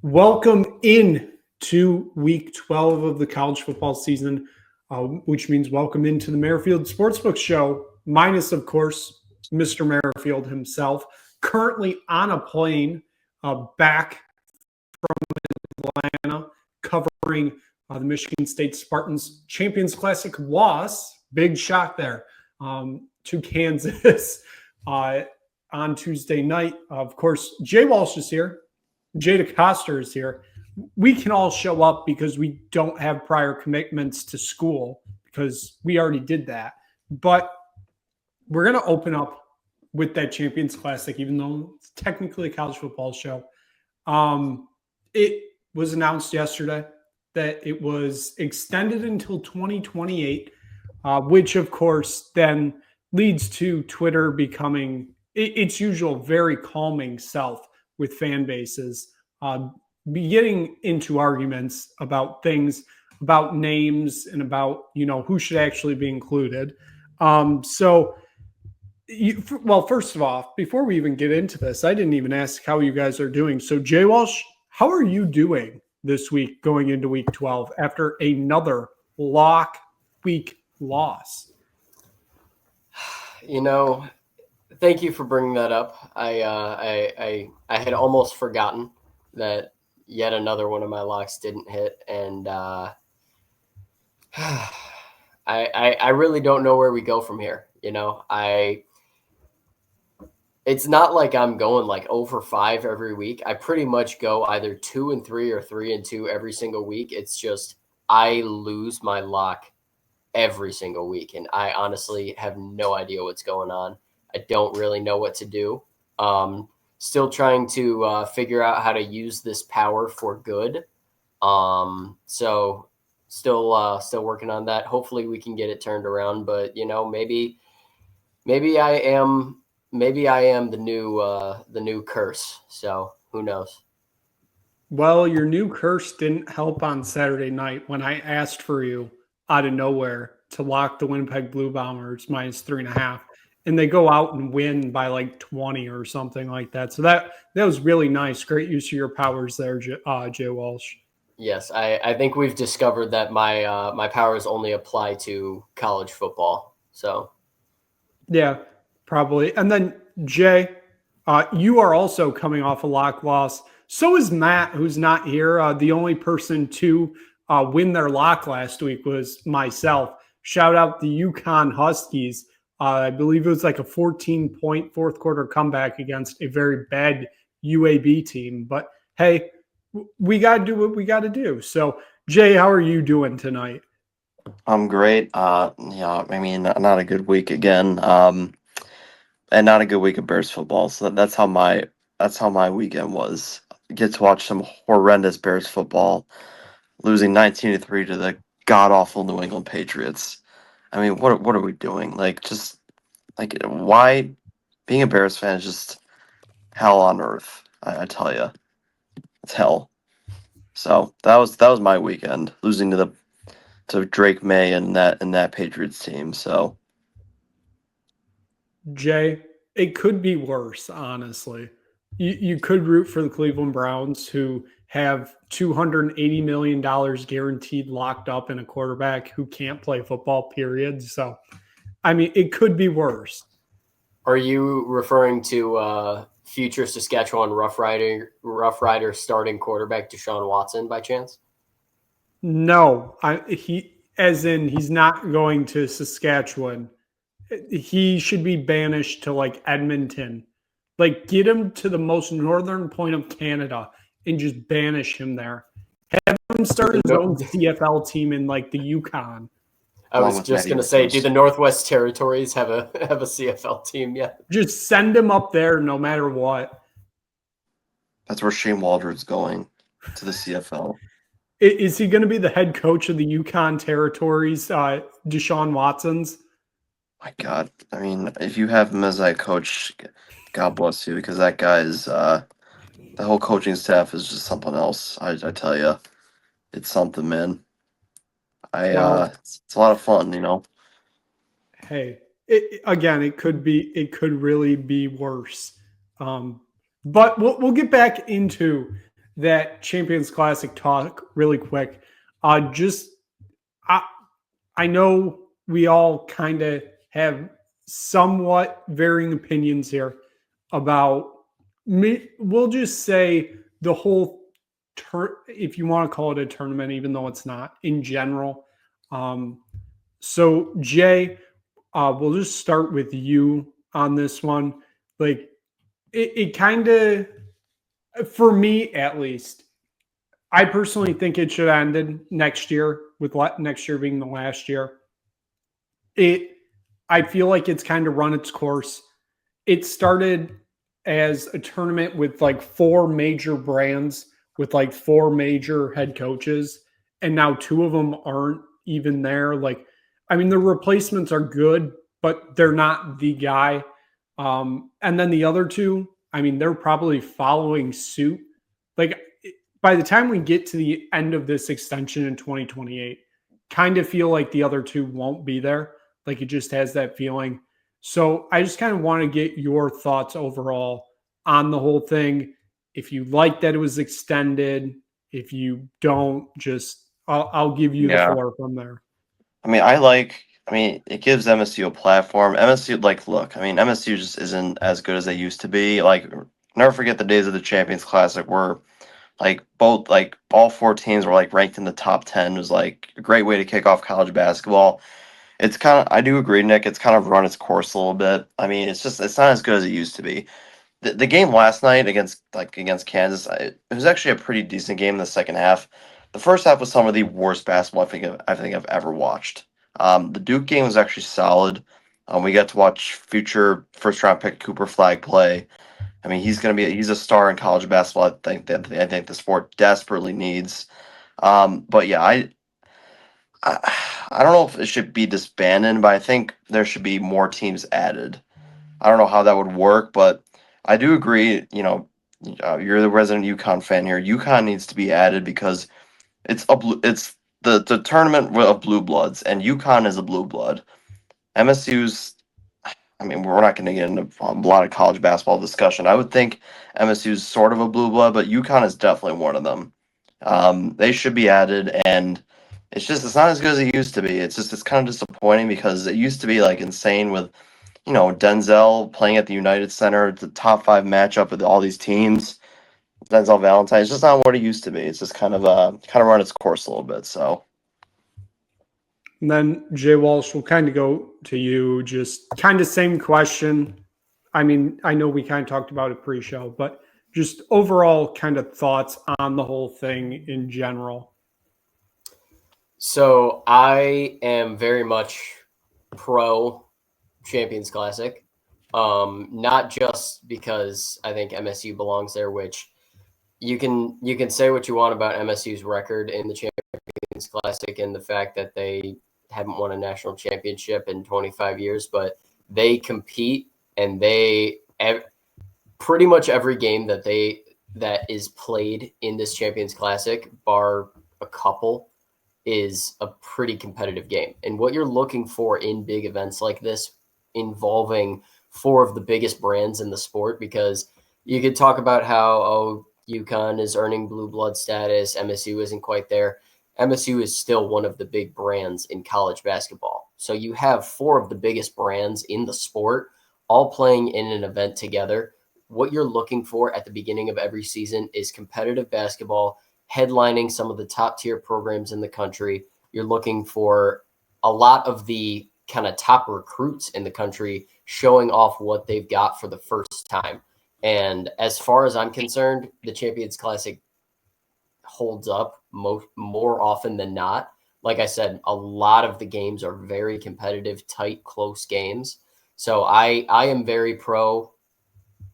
Welcome in to week 12 of the college football season, which means welcome into the Merrifield Sportsbook Show, minus, of course, Mr. Merrifield himself, currently on a plane back from Atlanta, covering the Michigan State Spartans Champions Classic loss. Big shock there to Kansas on Tuesday night. Of course, J Walsh is here. Jay DeCoster is here. We can all show up because we don't have prior commitments to school because we already did that. But we're going to open up with that Champions Classic, even though it's technically a college football show. It was announced yesterday that it was extended until 2028, which, of course, then leads to Twitter becoming its usual very calming self with fan bases, be getting into arguments about things, about names, and about, who should actually be included. First of all, before we even get into this, I didn't even ask how you guys are doing. So, J Walsh, how are you doing this week going into week 12 after another lock week loss? Thank you for bringing that up. I had almost forgotten that yet another one of my locks didn't hit, and I really don't know where we go from here. It's not like I'm going like 0-5 every week. I pretty much go either 2-3 or 3-2 every single week. It's just I lose my lock every single week, and I honestly have no idea what's going on. I don't really know what to do. Still trying to figure out how to use this power for good. So still working on that. Hopefully we can get it turned around. But maybe I am the new curse. So who knows? Well, your new curse didn't help on Saturday night when I asked for you out of nowhere to lock the Winnipeg Blue Bombers -3.5. And they go out and win by like 20 or something like that. So that was really nice. Great use of your powers there, Jay Walsh. Yes, I think we've discovered that my powers only apply to college football. So, yeah, probably. And then Jay, you are also coming off a lock loss. So is Matt, who's not here. The only person to win their lock last week was myself. Shout out the UConn Huskies. I believe it was like a 14-point fourth quarter comeback against a very bad UAB team. But hey, we got to do what we got to do. So, Jay, how are you doing tonight? I'm great. Not a good week again. And not a good week of Bears football. So that's how my weekend was. Get to watch some horrendous Bears football, losing 19-3 to the god awful New England Patriots. I mean, what are we doing? Why being a Bears fan is just hell on earth. I tell you, it's hell. So that was my weekend, losing to Drake May and that Patriots team. So, Jay, it could be worse, honestly. You could root for the Cleveland Browns, who have $280 million guaranteed locked up in a quarterback who can't play football, period. So, I mean, it could be worse. Are you referring to future Saskatchewan Rough Rider starting quarterback Deshaun Watson by chance? No, he's not going to Saskatchewan. He should be banished to like Edmonton. Like, get him to the most northern point of Canada and just banish him there. Have him start his own CFL team in like the Yukon. I was just going to say, do the Northwest Territories have a CFL team yet? Just send him up there no matter what. That's where Shane Waldron's going, to the CFL. Is he going to be the head coach of the Yukon Territories, Deshaun Watson's? My God. I mean, if you have him as a coach, God bless you, because that guy's the whole coaching staff is just something else. I tell you, it's something, man. It's a lot of fun, Hey, it could really be worse. But we'll get back into that Champions Classic talk really quick. I know we all kind of have somewhat varying opinions here about me. We'll just say the whole if you want to call it a tournament, even though it's not in general. So Jay, we'll just start with you on this one. Like it kind of, for me at least, I personally think it should have ended next year, with next year being the last year. I feel like it's kind of run its course. It started as a tournament with like 4 major brands with like 4 major head coaches, and now 2 of them aren't even there. Like, I mean, the replacements are good, but they're not the guy. And then the other 2, I mean, they're probably following suit. Like, by the time we get to the end of this extension in 2028, kind of feel like the other 2 won't be there. Like, it just has that feeling. So I just kind of want to get your thoughts overall on the whole thing. If you like that it was extended, if you don't, just I'll give you the floor from there. I mean, it gives MSU a platform. MSU, like, look, I mean, MSU just isn't as good as they used to be. Like, never forget the days of the Champions Classic where, like, all 4 teams were, like, ranked in the top 10. It was, like, a great way to kick off college basketball. It's kind of, I do agree, Nick, it's kind of run its course a little bit. I mean, it's not as good as it used to be. The game last night against Kansas, it was actually a pretty decent game in the second half. The first half was some of the worst basketball I think I've ever watched. The Duke game was actually solid. We got to watch future first round pick Cooper Flag play. I mean, he's a star in college basketball. I think the sport desperately needs. But yeah, I don't know if it should be disbanded, but I think there should be more teams added. I don't know how that would work, but I do agree. You're the resident UConn fan here. UConn needs to be added because it's the tournament of blue bloods, and UConn is a blue blood. MSU's. I mean, we're not going to get into a lot of college basketball discussion. I would think MSU's sort of a blue blood, but UConn is definitely one of them. They should be added, and it's not as good as it used to be. It's kind of disappointing because it used to be like insane with Denzel playing at the United Center, the top 5 matchup with all these teams. Denzel Valentine is just not what it used to be. It's just kind of run its course a little bit. So, and then J Walsh, will kind of go to you. Just kind of same question. I mean, I know we kind of talked about it pre-show, but just overall kind of thoughts on the whole thing in general. So I am very much pro Champions Classic. Not just because I think MSU belongs there, which you can say what you want about MSU's record in the Champions Classic and the fact that they haven't won a national championship in 25 years, but they compete, and pretty much every game that is played in this Champions Classic, bar a couple, is a pretty competitive game. And what you're looking for in big events like this, involving 4 of the biggest brands in the sport, because you could talk about how, UConn is earning blue blood status, MSU isn't quite there. MSU is still one of the big brands in college basketball. So you have 4 of the biggest brands in the sport all playing in an event together. What you're looking for at the beginning of every season is competitive basketball, headlining some of the top tier programs in the country. You're looking for a lot of the kind of top recruits in the country showing off what they've got for the first time. And as far as I'm concerned, the Champions Classic holds up more often than not. Like I said, a lot of the games are very competitive, tight, close games. So I am very pro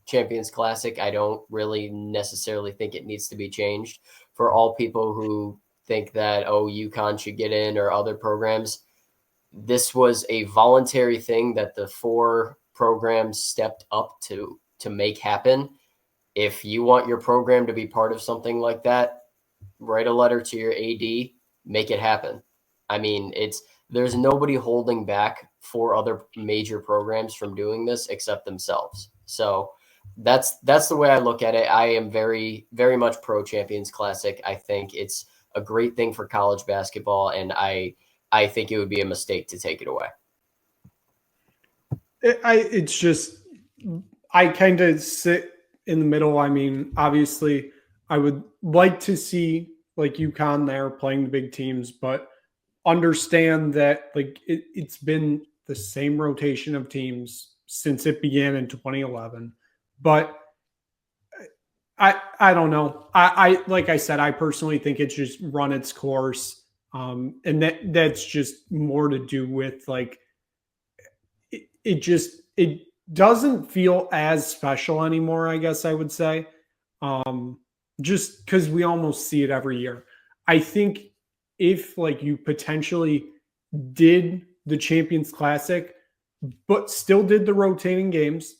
Champions Classic. I don't really necessarily think it needs to be changed. For all people who think that, UConn should get in or other programs, this was a voluntary thing that the 4 programs stepped up to make happen. If you want your program to be part of something like that, write a letter to your AD, make it happen. I mean, there's nobody holding back 4 other major programs from doing this except themselves. So that's the way I look at it. I am very, very much pro Champions Classic. I think it's a great thing for college basketball, and I think it would be a mistake to take it away. It's just, I kind of sit in the middle. I mean, obviously, I would like to see like UConn there playing the big teams, but understand that like it's been the same rotation of teams since it began in 2011. But I don't know. I like I said, I personally think it's just run its course, and that's just more to do with like it doesn't feel as special anymore, I guess I would say. Just because we almost see it every year. I think if like you potentially did the Champions Classic, but still did the rotating games,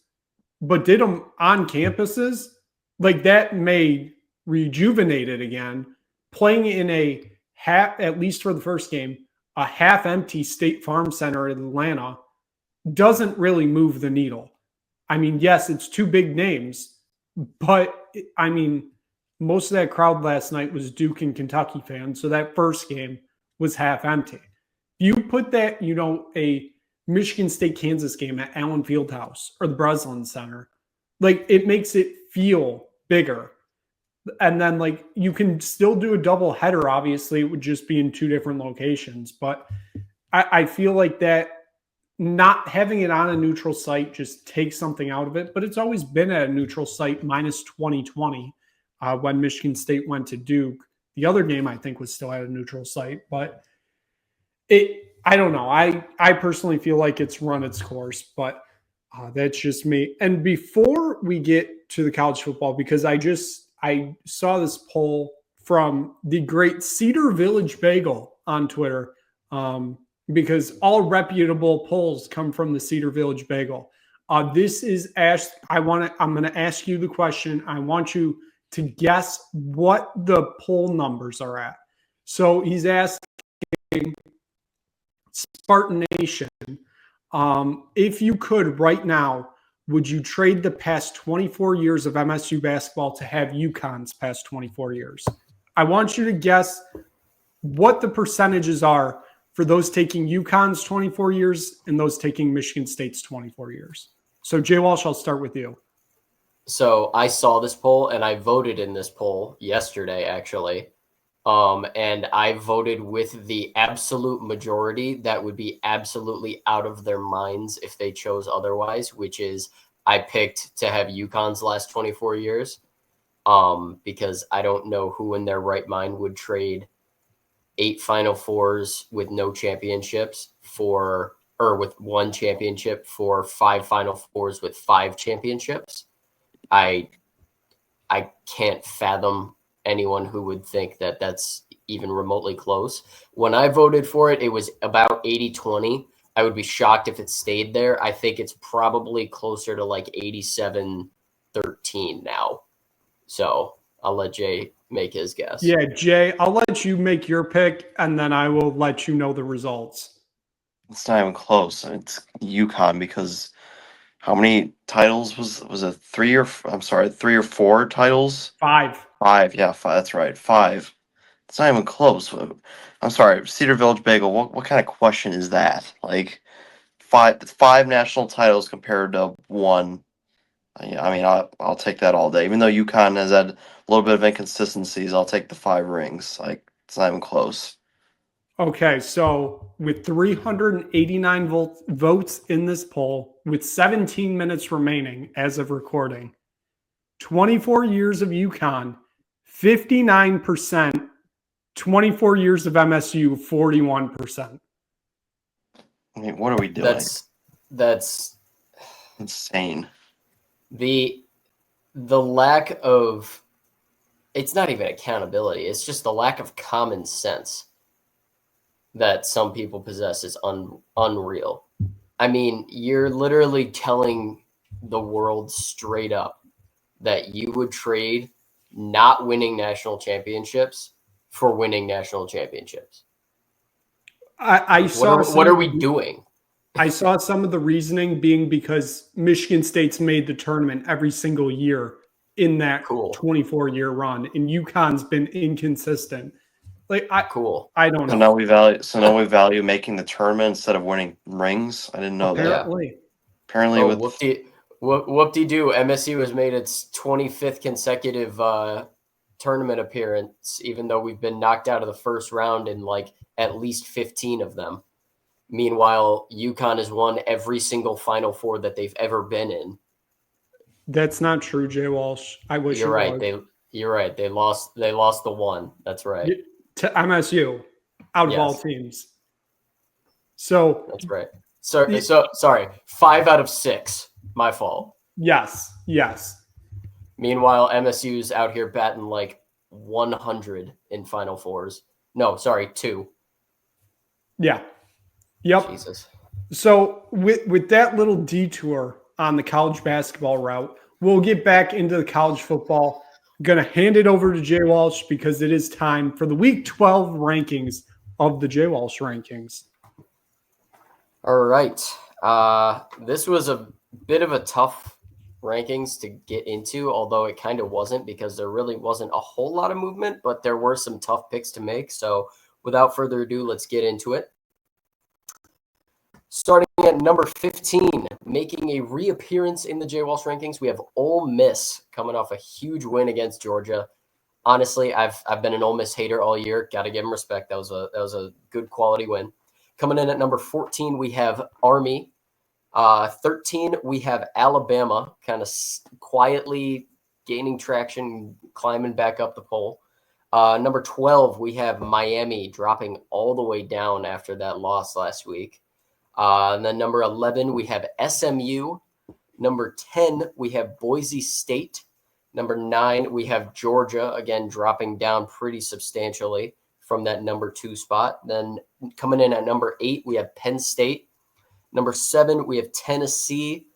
but did them on campuses, like that may rejuvenate it again. Playing in a half, at least for the first game, a half empty State Farm Center in Atlanta doesn't really move the needle. I mean, yes, it's two big names, but I mean, most of that crowd last night was Duke and Kentucky fans. So that first game was half empty. You put that, a Michigan State Kansas game at Allen Fieldhouse or the Breslin Center, like it makes it feel bigger. And then like you can still do a double header. Obviously, it would just be in two different locations. But I feel like that not having it on a neutral site just takes something out of it. But it's always been at a neutral site minus 2020 when Michigan State went to Duke. The other game I think was still at a neutral site, but I don't know. I personally feel like it's run its course, but that's just me. And before we get to the college football, because I saw this poll from the great Cedar Village Bagel on Twitter, because all reputable polls come from the Cedar Village Bagel. This is asked. I'm going to ask you the question. I want you to guess what the poll numbers are at. So he's asking Spartan Nation, if you could right now, would you trade the past 24 years of MSU basketball to have UConn's past 24 years? I want you to guess what the percentages are for those taking UConn's 24 years and those taking Michigan State's 24 years. So J Walsh, I'll start with you. So I saw this poll and I voted in this poll yesterday, actually. And I voted with the absolute majority that would be absolutely out of their minds if they chose otherwise, which is I picked to have UConn's last 24 years, because I don't know who in their right mind would trade 8 Final Fours with no championships with 1 championship for 5 Final Fours with 5 championships. I can't fathom anyone who would think that that's even remotely close. When I voted for it, it was about 80-20. I would be shocked if it stayed there. I think it's probably closer to like 87-13 now. So I'll let Jay make his guess. Yeah, Jay, I'll let you make your pick, and then I will let you know the results. It's not even close. It's UConn because how many titles was it? 3 or 4 titles? 5. 5, yeah, 5. That's right, 5. It's not even close. I'm sorry, Cedar Village Bagel. What kind of question is that? Like, five national titles compared to 1. I mean, I'll take that all day. Even though UConn has had a little bit of inconsistencies, I'll take the 5 rings. Like, it's not even close. Okay, so with 389 votes in this poll, with 17 minutes remaining as of recording, 24 years of UConn, 59%, 24 years of MSU, 41%. I mean, what are we doing? That's insane. The lack of, it's not even accountability. It's just the lack of common sense that some people possess is unreal. I mean, you're literally telling the world straight up that you would trade not winning national championships for winning national championships. I saw. What are we doing? I saw some of the reasoning being because Michigan State's made the tournament every single year in that Cool. 24-year run, and UConn's been inconsistent. Like Cool. I don't So know. now we value making the tournament instead of winning rings. I didn't know that. Apparently. Apparently, Oh, with whoop-de-doo. MSU has made its 25th consecutive tournament appearance, even though we've been knocked out of the first round in like at least 15 of them. Meanwhile, UConn has won every single Final Four that they've ever been in. That's not true, J Walsh. I wish You're it right. was. You're right. They lost the one. That's right. To MSU out of all Yes. teams. So That's right. So sorry. 5 out of 6. My fault. yes. Meanwhile, MSU's out here batting like 100 in Final Fours. No, sorry, 2. Yeah. Yep. Jesus. So with that little detour on the college basketball route, we'll get back into the college football. I'm going to hand it over to J Walsh because it is time for the Week 12 rankings of the J Walsh rankings. All right. This was a bit of a tough rankings to get into, although it kind of wasn't because there really wasn't a whole lot of movement, but there were some tough picks to make. So without further ado, let's get into it. Starting at number 15, making a reappearance in the J Walsh rankings, we have Ole Miss coming off a huge win against Georgia. Honestly, I've been an Ole Miss hater all year. Got to give them respect. That was a good quality win. Coming in at number 14, we have Army. 13, we have Alabama, kind of quietly gaining traction, climbing back up the pole. Number 12, we have Miami dropping all the way down after that loss last week. And then number 11, we have SMU. Number 10, we have Boise State. Number 9, we have Georgia, again, dropping down pretty substantially from that number 2 spot. Then coming in at number 8, we have Penn State. Number 7, we have Tennessee.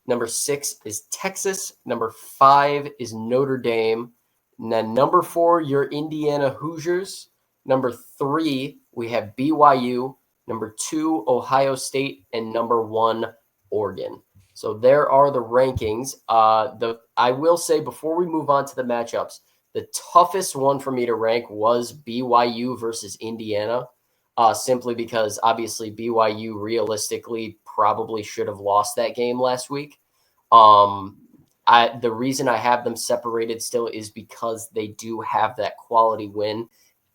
Number 6 is Texas. Number 5 is Notre Dame. And then number 4, your Indiana Hoosiers. Number 3, we have BYU. Number 2, Ohio State, and number 1, Oregon. So there are the rankings. I will say before we move on to the matchups, the toughest one for me to rank was BYU versus Indiana, simply because obviously BYU realistically probably should have lost that game last week. The reason I have them separated still is because they do have that quality win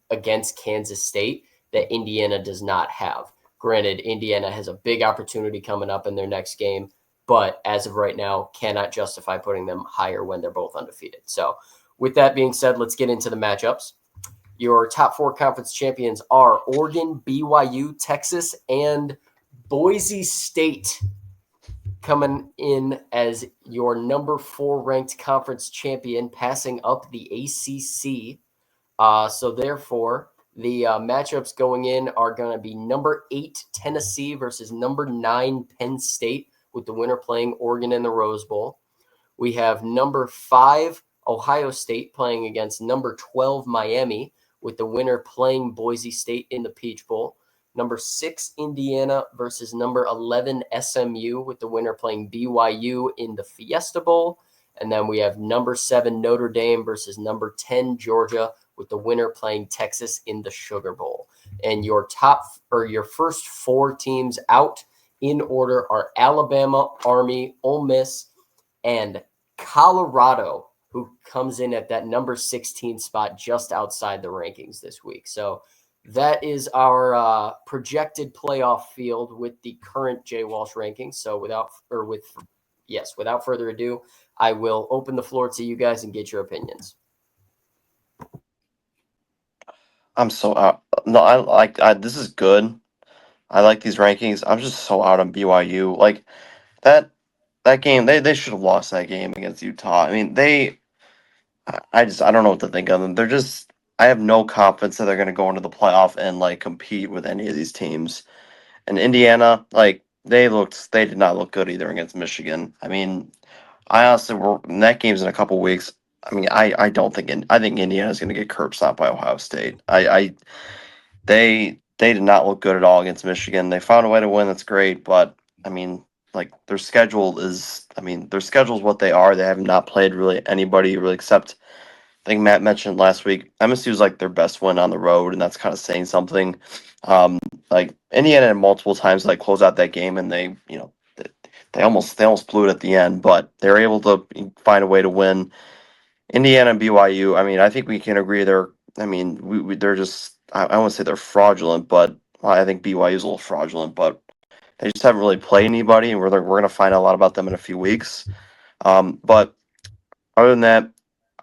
against Kansas State that Indiana does not have. Granted, Indiana has a big opportunity coming up in their next game, but as of right now, cannot justify putting them higher when they're both undefeated. So with that being said, let's get into the matchups. Your top 4 conference champions are Oregon, BYU, Texas, and Boise State coming in as your number 4 ranked conference champion, passing up the ACC. So therefore, the matchups going in are going to be number 8 Tennessee versus number 9 Penn State, with the winner playing Oregon in the Rose Bowl. We have number 5 Ohio State playing against number 12 Miami, with the winner playing Boise State in the Peach Bowl. Number 6 Indiana versus number 11 SMU, with the winner playing BYU in the Fiesta Bowl. And then we have number 7 Notre Dame versus number 10 Georgia, with the winner playing Texas in the Sugar Bowl. And your first 4 teams out in order are Alabama, Army, Ole Miss, and Colorado, who comes in at that number 16 spot just outside the rankings this week. So that is our projected playoff field with the current J Walsh rankings. So without further ado, I will open the floor to you guys and get your opinions. I'm so out. No, this is good. I like these rankings. I'm just so out on BYU. Like that game, they should have lost that game against Utah. I mean, I don't know what to think of them. I have no confidence that they're going to go into the playoff and like compete with any of these teams. And Indiana, like they did not look good either against Michigan. I mean, I honestly, that game's in a couple weeks. I mean, I think Indiana's going to get curb stomped by Ohio State. they did not look good at all against Michigan. They found a way to win. That's great, but I mean, like their schedule is what they are. They have not played really anybody really except I think Matt mentioned last week. MSU is like their best win on the road, and that's kind of saying something. Like Indiana had multiple times like close out that game, and they almost blew it at the end, but they were able to find a way to win. Indiana and BYU. I mean, I think we can agree they're. I mean, they're just. I won't say they're fraudulent, but I think BYU is a little fraudulent. But they just haven't really played anybody, and we're going to find out a lot about them in a few weeks. But other than that,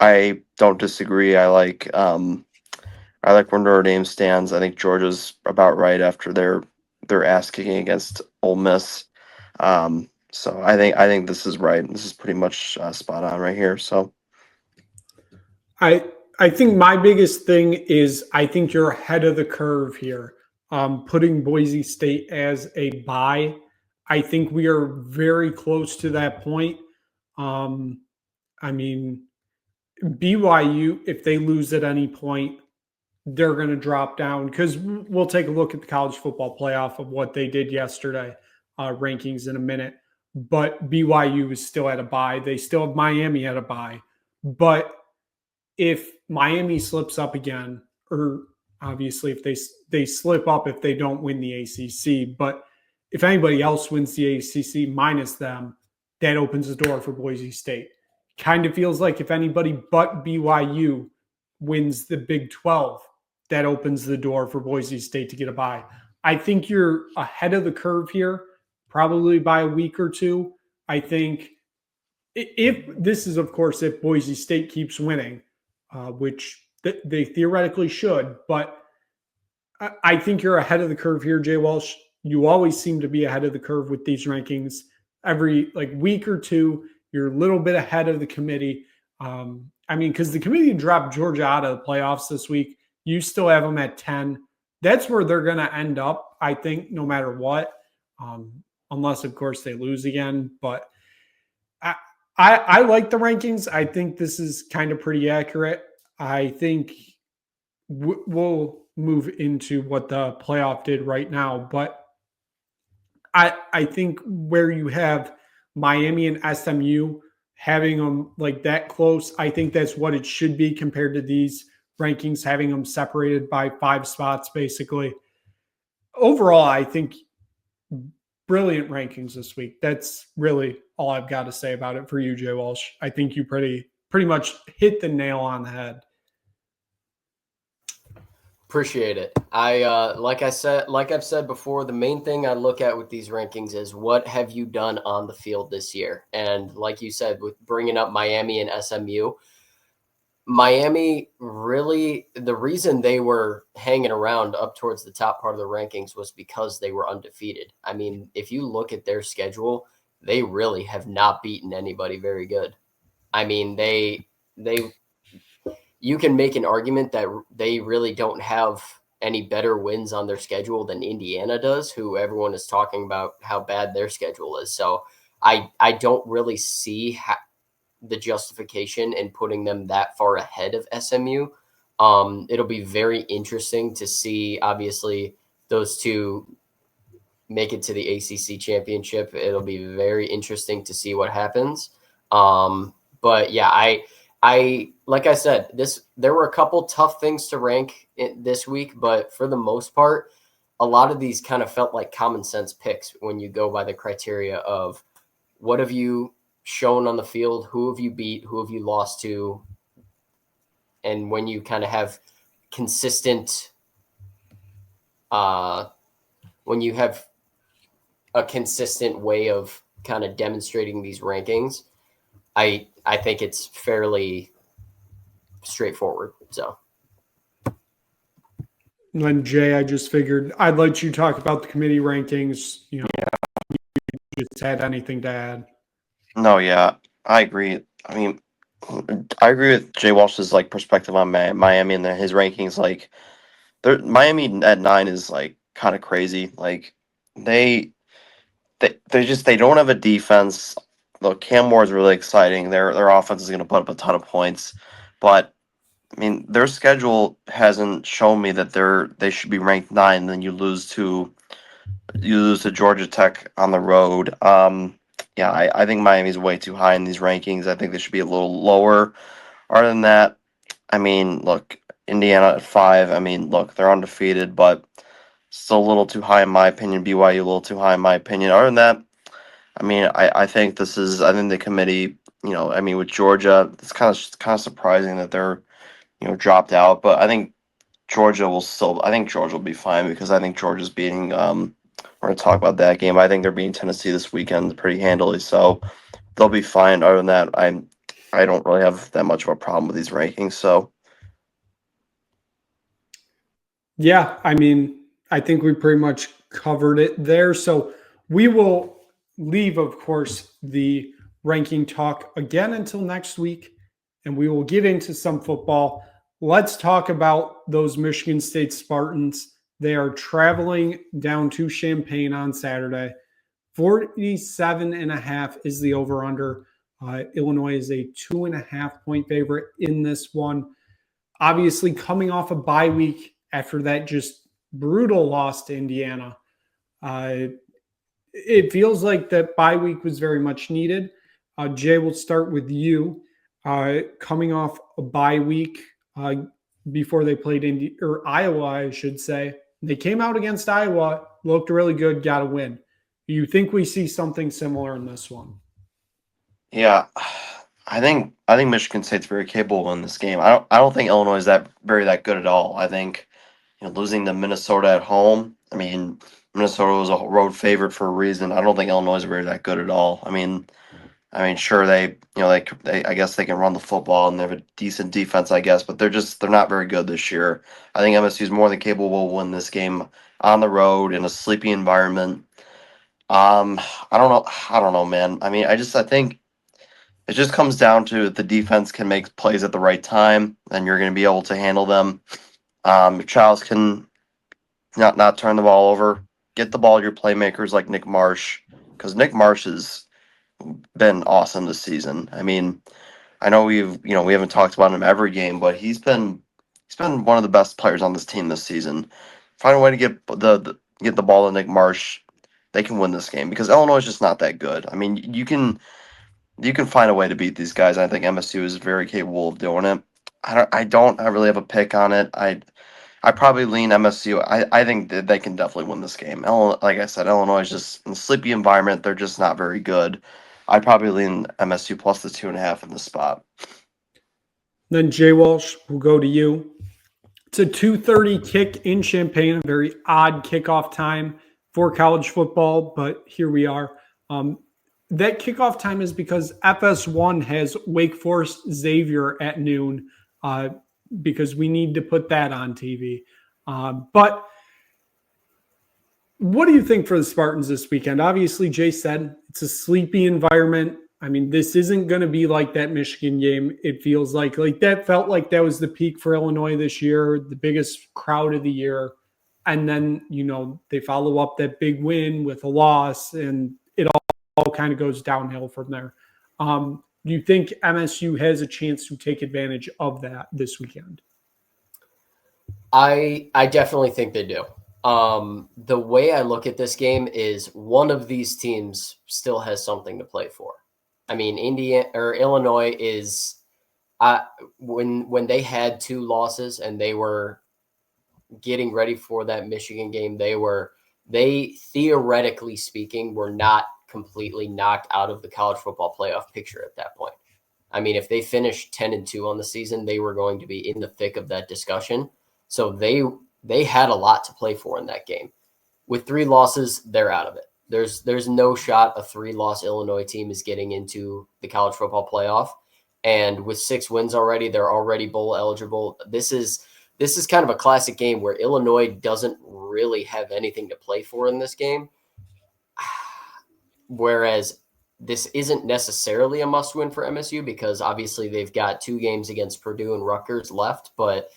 I don't disagree. I like where Notre Dame stands. I think Georgia's about right after their ass kicking against Ole Miss. So I think this is right. This is pretty much spot on right here. So I think my biggest thing is I think you're ahead of the curve here. Putting Boise State as a bye, I think we are very close to that point. I mean, BYU, if they lose at any point, they're going to drop down because we'll take a look at the college football playoff of what they did yesterday, rankings in a minute. But BYU is still at a bye. They still have Miami at a bye. But if Miami slips up again, or obviously if they slip up if they don't win the ACC, but if anybody else wins the ACC minus them, that opens the door for Boise State. Kind of feels like if anybody but BYU wins the Big 12, that opens the door for Boise State to get a bye. I think you're ahead of the curve here, probably by a week or two. I think if this is, of course, if Boise State keeps winning, which they theoretically should, but I think you're ahead of the curve here, J Walsh. You always seem to be ahead of the curve with these rankings. Every week or two, you're a little bit ahead of the committee. Because the committee dropped Georgia out of the playoffs this week. You still have them at 10. That's where they're going to end up, I think, no matter what, unless, of course, they lose again. But I like the rankings. I think this is kind of pretty accurate. I think we'll move into what the playoff did right now. But I think where you have Miami and SMU having them like that close, I think that's what it should be compared to these rankings, having them separated by 5 spots, basically. Overall, I think brilliant rankings this week. That's really all I've got to say about it for you, Jay Walsh. I think you pretty much hit the nail on the head. Appreciate it. Like I've said before, the main thing I look at with these rankings is what have you done on the field this year? And like you said, with bringing up Miami and SMU, Miami really, the reason they were hanging around up towards the top part of the rankings was because they were undefeated. I mean, if you look at their schedule, they really have not beaten anybody very good. I mean, you can make an argument that they really don't have any better wins on their schedule than Indiana does, who everyone is talking about how bad their schedule is. So I don't really see the justification in putting them that far ahead of SMU. It'll be very interesting to see, obviously, those two make it to the ACC championship. It'll be very interesting to see what happens. But yeah, I like I said, there were a couple tough things to rank this week, but for the most part, a lot of these kind of felt like common sense picks when you go by the criteria of what have you shown on the field, who have you beat, who have you lost to, and when you kind of have consistent, when you have a consistent way of kind of demonstrating these rankings, I think it's fairly straightforward. So, And then Jay, I just figured I'd let you talk about the committee rankings. You know, you just had anything to add? no, yeah, I agree. I mean, I agree with Jay Walsh's perspective on Miami and his rankings. Miami at 9 is kind of crazy. They they don't have a defense. Look, Cam Moore is really exciting. Their offense is going to put up a ton of points, but I mean, their schedule hasn't shown me that they should be ranked 9. Then you lose to Georgia Tech on the road. Yeah, I think Miami's way too high in these rankings. I think they should be a little lower. Other than that, I mean, look, Indiana at 5. I mean, look, they're undefeated, but still a little too high in my opinion. BYU a little too high in my opinion. Other than that, I mean, I think I think the committee, I mean, with Georgia, it's kind of surprising that they're, dropped out, but I think Georgia will be fine because I think Georgia's beating, we're going to talk about that game. I think they're beating Tennessee this weekend pretty handily, so they'll be fine. Other than that, I don't really have that much of a problem with these rankings, so. Yeah, I mean, I think we pretty much covered it there. So we will leave, of course, the ranking talk again until next week, and we will get into some football. Let's talk about those Michigan State Spartans. They are traveling down to Champaign on Saturday. 47.5 is the over-under. Illinois is a 2.5-point favorite in this one. Obviously, coming off a bye week after that just brutal loss to Indiana. It feels like that bye week was very much needed. Jay, we'll start with you. Coming off a bye week before they played Iowa, I should say. They came out against Iowa, looked really good, got a win. You think we see something similar in this one? Yeah, I think Michigan State's very capable in this game. I don't think Illinois is that good at all. I think losing to Minnesota at home. I mean, Minnesota was a road favorite for a reason. I don't think Illinois is very that good at all. I mean, sure they I guess they can run the football and they have a decent defense, I guess, but they're not very good this year. I think MSU is more than capable of winning this game on the road in a sleepy environment. I don't know, man. I mean, I think it just comes down to the defense can make plays at the right time, and you're going to be able to handle them. If Childs can not turn the ball over, get the ball to your playmakers like Nick Marsh, because Nick Marsh has been awesome this season. I mean, I know we haven't talked about him every game, but he's been one of the best players on this team this season. Find a way to get the ball to Nick Marsh, they can win this game because Illinois is just not that good. I mean, you can find a way to beat these guys. I think MSU is very capable of doing it. I don't really have a pick on it. I probably lean MSU. I think that they can definitely win this game. Like I said, Illinois is just in a sleepy environment. They're just not very good. I'd probably lean MSU plus the 2.5 in the spot. Then J Walsh, will go to you. It's a 2:30 kick in Champaign, a very odd kickoff time for college football, but here we are. That kickoff time is because FS1 has Wake Forest Xavier at noon because we need to put that on TV. But what do you think for the Spartans this weekend? Obviously, Jay said it's a sleepy environment. I mean, this isn't going to be like that Michigan game. It feels like that felt like that was the peak for Illinois this year, the biggest crowd of the year. And then, they follow up that big win with a loss, and it all kind of goes downhill from there. Do you think MSU has a chance to take advantage of that this weekend? I definitely think they do. The way I look at this game is one of these teams still has something to play for. I mean, Illinois is when they had 2 losses and they were getting ready for that Michigan game, they theoretically speaking were not completely knocked out of the college football playoff picture at that point. I mean, if they finished 10-2 on the season, they were going to be in the thick of that discussion. So they had a lot to play for in that game. With 3 losses, they're out of it. There's no shot a 3-loss Illinois team is getting into the college football playoff. And with 6 wins already, they're already bowl eligible. This is kind of a classic game where Illinois doesn't really have anything to play for in this game. Whereas this isn't necessarily a must-win for MSU because obviously they've got 2 games against Purdue and Rutgers left. But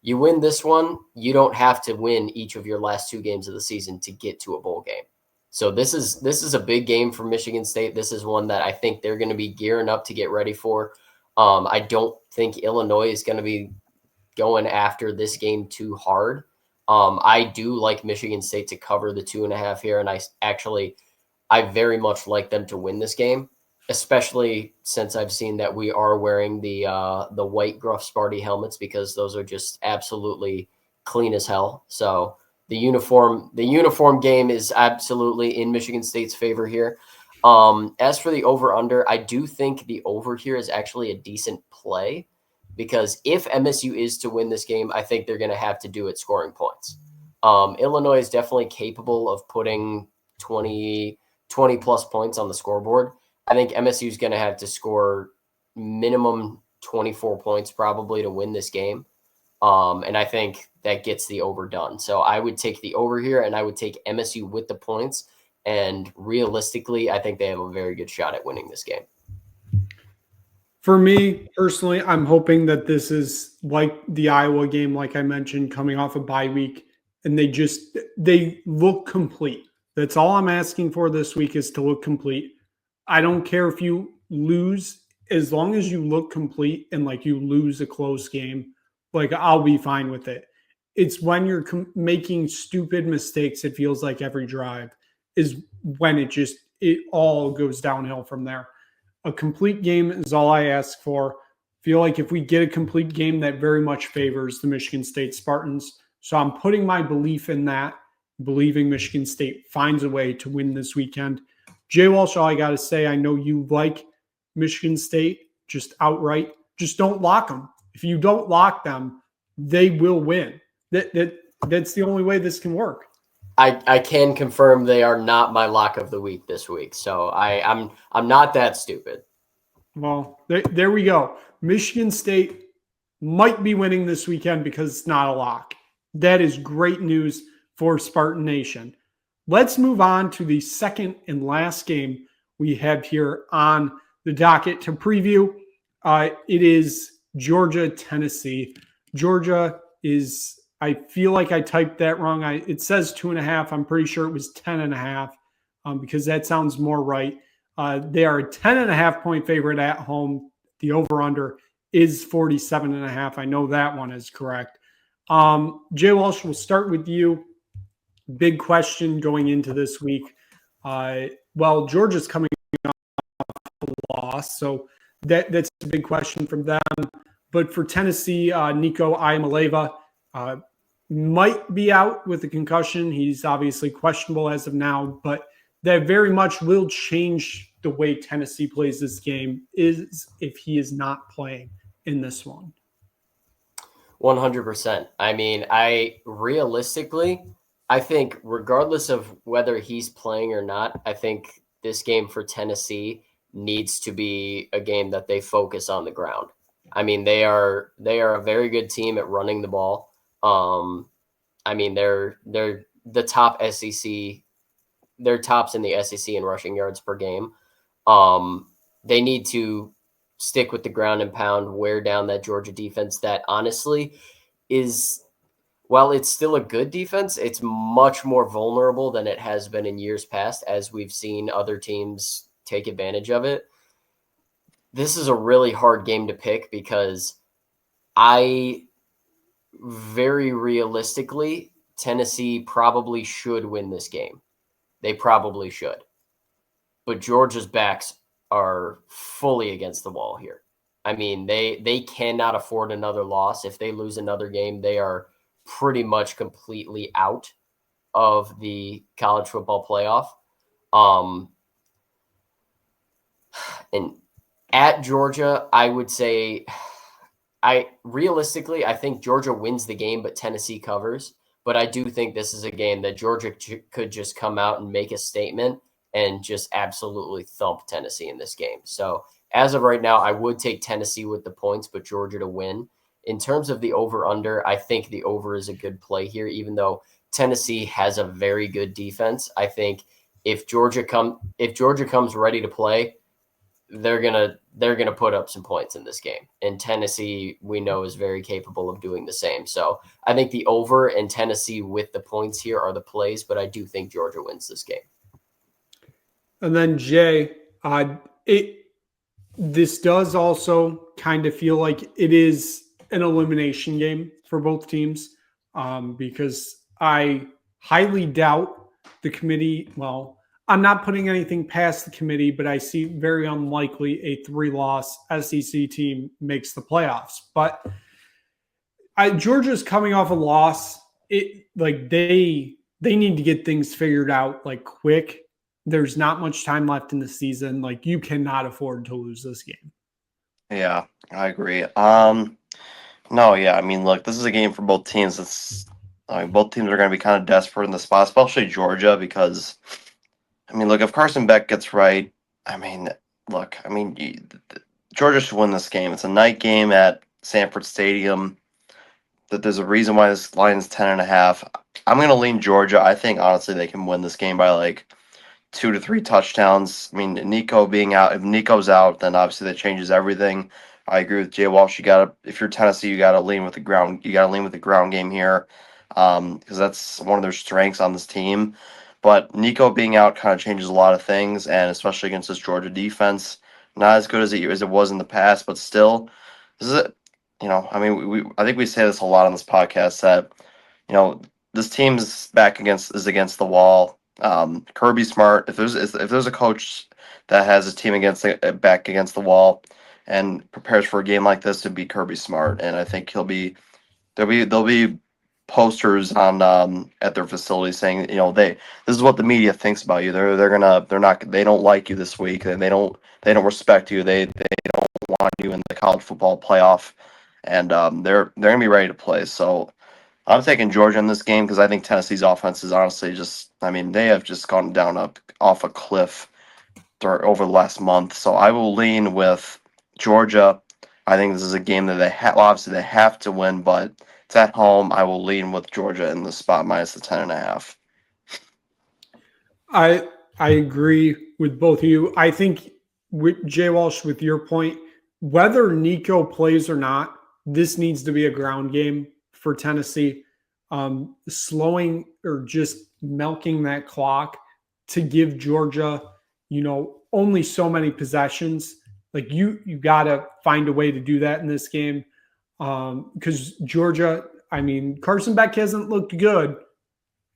you win this one, you don't have to win each of your last 2 games of the season to get to a bowl game. So this is a big game for Michigan State. This is one that I think they're going to be gearing up to get ready for. I don't think Illinois is going to be going after this game too hard. I do like Michigan State to cover the 2.5 here, and I very much like them to win this game, especially since I've seen that we are wearing the white Gruff Sparty helmets, because those are just absolutely clean as hell. So the uniform game is absolutely in Michigan State's favor here. As for the over-under, I do think the over here is actually a decent play, because if MSU is to win this game, I think they're going to have to do it scoring points. Illinois is definitely capable of putting 20 plus points on the scoreboard. I think MSU is going to have to score minimum 24 points probably to win this game. And I think that gets the over done. So I would take the over here, and I would take MSU with the points. And realistically, I think they have a very good shot at winning this game. For me personally, I'm hoping that this is like the Iowa game, like I mentioned, coming off a bye week, and they look complete. That's all I'm asking for this week, is to look complete. I don't care if you lose, as long as you look complete and like you lose a close game, like I'll be fine with it. It's when you're making stupid mistakes, it feels like every drive, is when it all goes downhill from there. A complete game is all I ask for. Feel like if we get a complete game, that very much favors the Michigan State Spartans. So I'm putting my belief in that, believing Michigan State finds a way to win this weekend. J Walsh, all I got to say, I know you like Michigan State just outright. Just don't lock them. If you don't lock them, they will win. That's the only way this can work. I can confirm they are not my lock of the week this week. So I'm not that stupid. Well, there we go. Michigan State might be winning this weekend because it's not a lock. That is great news for Spartan Nation. Let's move on to the second and last game we have here on the docket to preview. It is Georgia, Tennessee. Georgia is, I feel like I typed that wrong. It says 2.5. I'm pretty sure it was 10.5 because that sounds more right. They are a 10.5 point favorite at home. The over-under is 47.5. I know that one is correct. J Walsh, we'll start with you. Big question going into this week. Well, Georgia's coming off a loss, so that's a big question from them. But for Tennessee, Nico Iamaleava might be out with a concussion. He's obviously questionable as of now, but that very much will change the way Tennessee plays this game is if he is not playing in this one. 100%. I mean, realistically, I think regardless of whether he's playing or not, I think this game for Tennessee needs to be a game that they focus on the ground. I mean, they are a very good team at running the ball. I mean, they're the top SEC. They're tops in the SEC in rushing yards per game. They need to stick with the ground and pound, wear down that Georgia defense that honestly is, while it's still a good defense, it's much more vulnerable than it has been in years past, as we've seen other teams take advantage of it. This is a really hard game to pick because very realistically, Tennessee probably should win this game. They probably should. But Georgia's backs are fully against the wall here. I mean, they cannot afford another loss. If they lose another game, they are pretty much completely out of the college football playoff. And at Georgia, I would say realistically, I think Georgia wins the game, but Tennessee covers. But I do think this is a game that Georgia could just come out and make a statement and just absolutely thump Tennessee in this game. So as of right now, I would take Tennessee with the points, but Georgia to win. In terms of the over-under, I think the over is a good play here, even though Tennessee has a very good defense. I think if Georgia comes ready to play, they're gonna put up some points in this game. And Tennessee, we know, is very capable of doing the same. So I think the over and Tennessee with the points here are the plays, but I do think Georgia wins this game. And then Jay, this does also kind of feel like it is an elimination game for both teams because I highly doubt the committee. Well, I'm not putting anything past the committee, but I see very unlikely a 3-loss SEC team makes the playoffs. But Georgia's coming off a loss. They need to get things figured out like quick. There's not much time left in the season. Like you cannot afford to lose this game. Yeah, I agree. No, yeah, I mean, look, this is a game for both teams. Both teams are going to be kind of desperate in the spot, especially Georgia, because, I mean, look, if Carson Beck gets right, Georgia should win this game. It's a night game at Sanford Stadium. That there's a reason why this line is 10.5. I'm going to lean Georgia. I think, honestly, they can win this game by, 2 to 3 touchdowns. I mean, Nico being out, if Nico's out, then obviously that changes everything. I agree with J Walsh. If you're Tennessee, you gotta lean with the ground. You gotta lean with the ground game here, because that's one of their strengths on this team. But Nico being out kind of changes a lot of things, and especially against this Georgia defense, not as good as it was in the past, but still, this is it. I think we say this a lot on this podcast that, this team's against the wall. Kirby Smart. If there's a coach that has his team back against the wall and prepares for a game like this, to be Kirby Smart, and I think there'll be posters on at their facility saying, this is what the media thinks about you. They don't like you this week, and they don't respect you. They don't want you in the college football playoff, and they're gonna be ready to play. So I'm taking Georgia in this game because I think Tennessee's offense is honestly they have just gone down off a cliff over the last month. So I will lean with Georgia. I think this is a game that obviously they have to win, but it's at home. I will lean with Georgia in the spot minus the 10.5. I agree with both of you. I think with J Walsh, with your point, whether Nico plays or not, this needs to be a ground game for Tennessee. Slowing or just milking that clock to give Georgia, only so many possessions. Like you got to find a way to do that in this game. Because Georgia, Carson Beck hasn't looked good.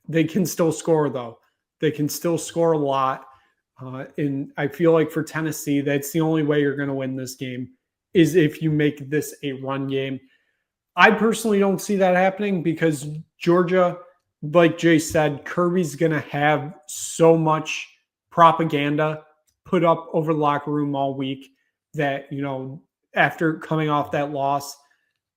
They can still score, though. They can still score a lot. And I feel like for Tennessee, that's the only way you're going to win this game is if you make this a run game. I personally don't see that happening because Georgia, like Jay said, Kirby's going to have so much propaganda put up over the locker room all week that, after coming off that loss,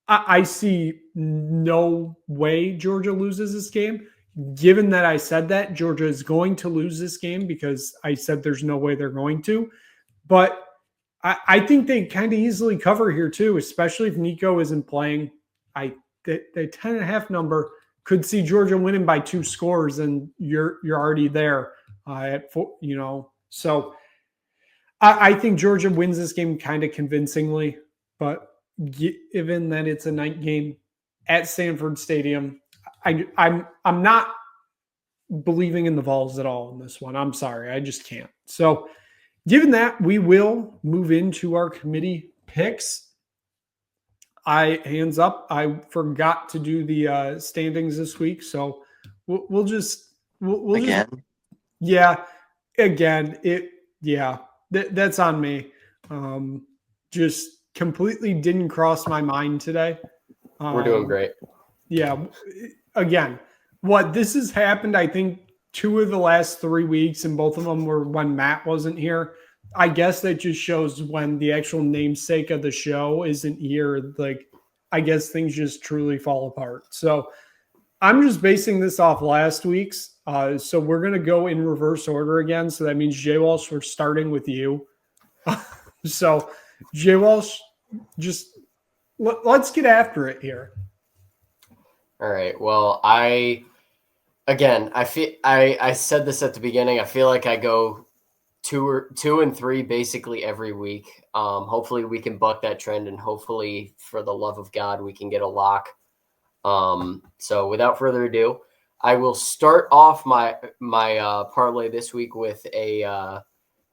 I see no way Georgia loses this game. Given that I said that, Georgia is going to lose this game because I said there's no way they're going to. But I think they kind of easily cover here too, especially if Nico isn't playing. The 10.5 number could see Georgia winning by 2 scores, and you're already there at 4. So I think Georgia wins this game kind of convincingly. But given that it's a night game at Sanford Stadium, I'm not believing in the Vols at all in this one. I'm sorry, I just can't. So, given that, we will move into our committee picks. Hands up, I forgot to do the standings this week, so we'll just again. That's on me. Just completely didn't cross my mind today. We're doing great. Yeah. Again, this has happened, I think, 2 of the last 3 weeks, and both of them were when Matt wasn't here. I guess that just shows when the actual namesake of the show isn't here. I guess things just truly fall apart. So I'm just basing this off last week's. So we're going to go in reverse order again. So that means J Walsh, we're starting with you. So J Walsh, just let's get after it here. All right. Well, I said this at the beginning. I feel like I go 2 and 3 basically every week. Hopefully we can buck that trend, and hopefully, for the love of God, we can get a lock. So without further ado, I will start off my parlay this week with a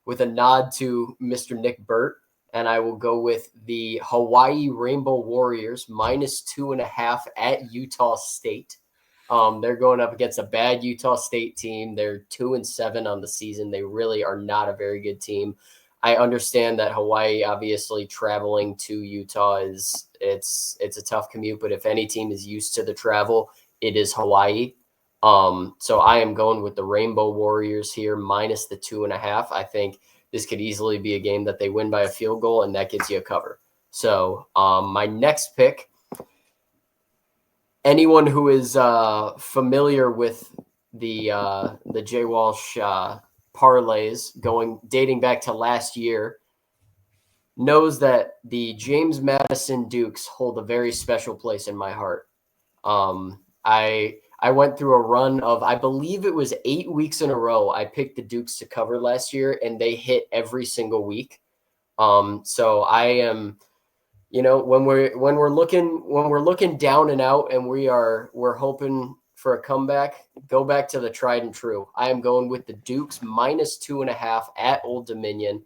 nod to Mr. Nick Burt. and I will go with the Hawaii Rainbow Warriors -2.5 at Utah State. They're going up against a bad Utah State team. They're 2-7 on the season. They really are not a very good team. I understand that Hawaii, obviously, traveling to Utah it's a tough commute. But if any team is used to the travel, it is Hawaii. So I am going with the Rainbow Warriors here -2.5. I think this could easily be a game that they win by a field goal, and that gets you a cover. So my next pick. Anyone who is familiar with the J Walsh parlays dating back to last year knows that the James Madison Dukes hold a very special place in my heart. I went through a run of, I believe it was 8 weeks in a row. I picked the Dukes to cover last year, and they hit every single week. So I am. When we're looking down and out and we're hoping for a comeback, go back to the tried and true. I am going with the Dukes -2.5 at Old Dominion.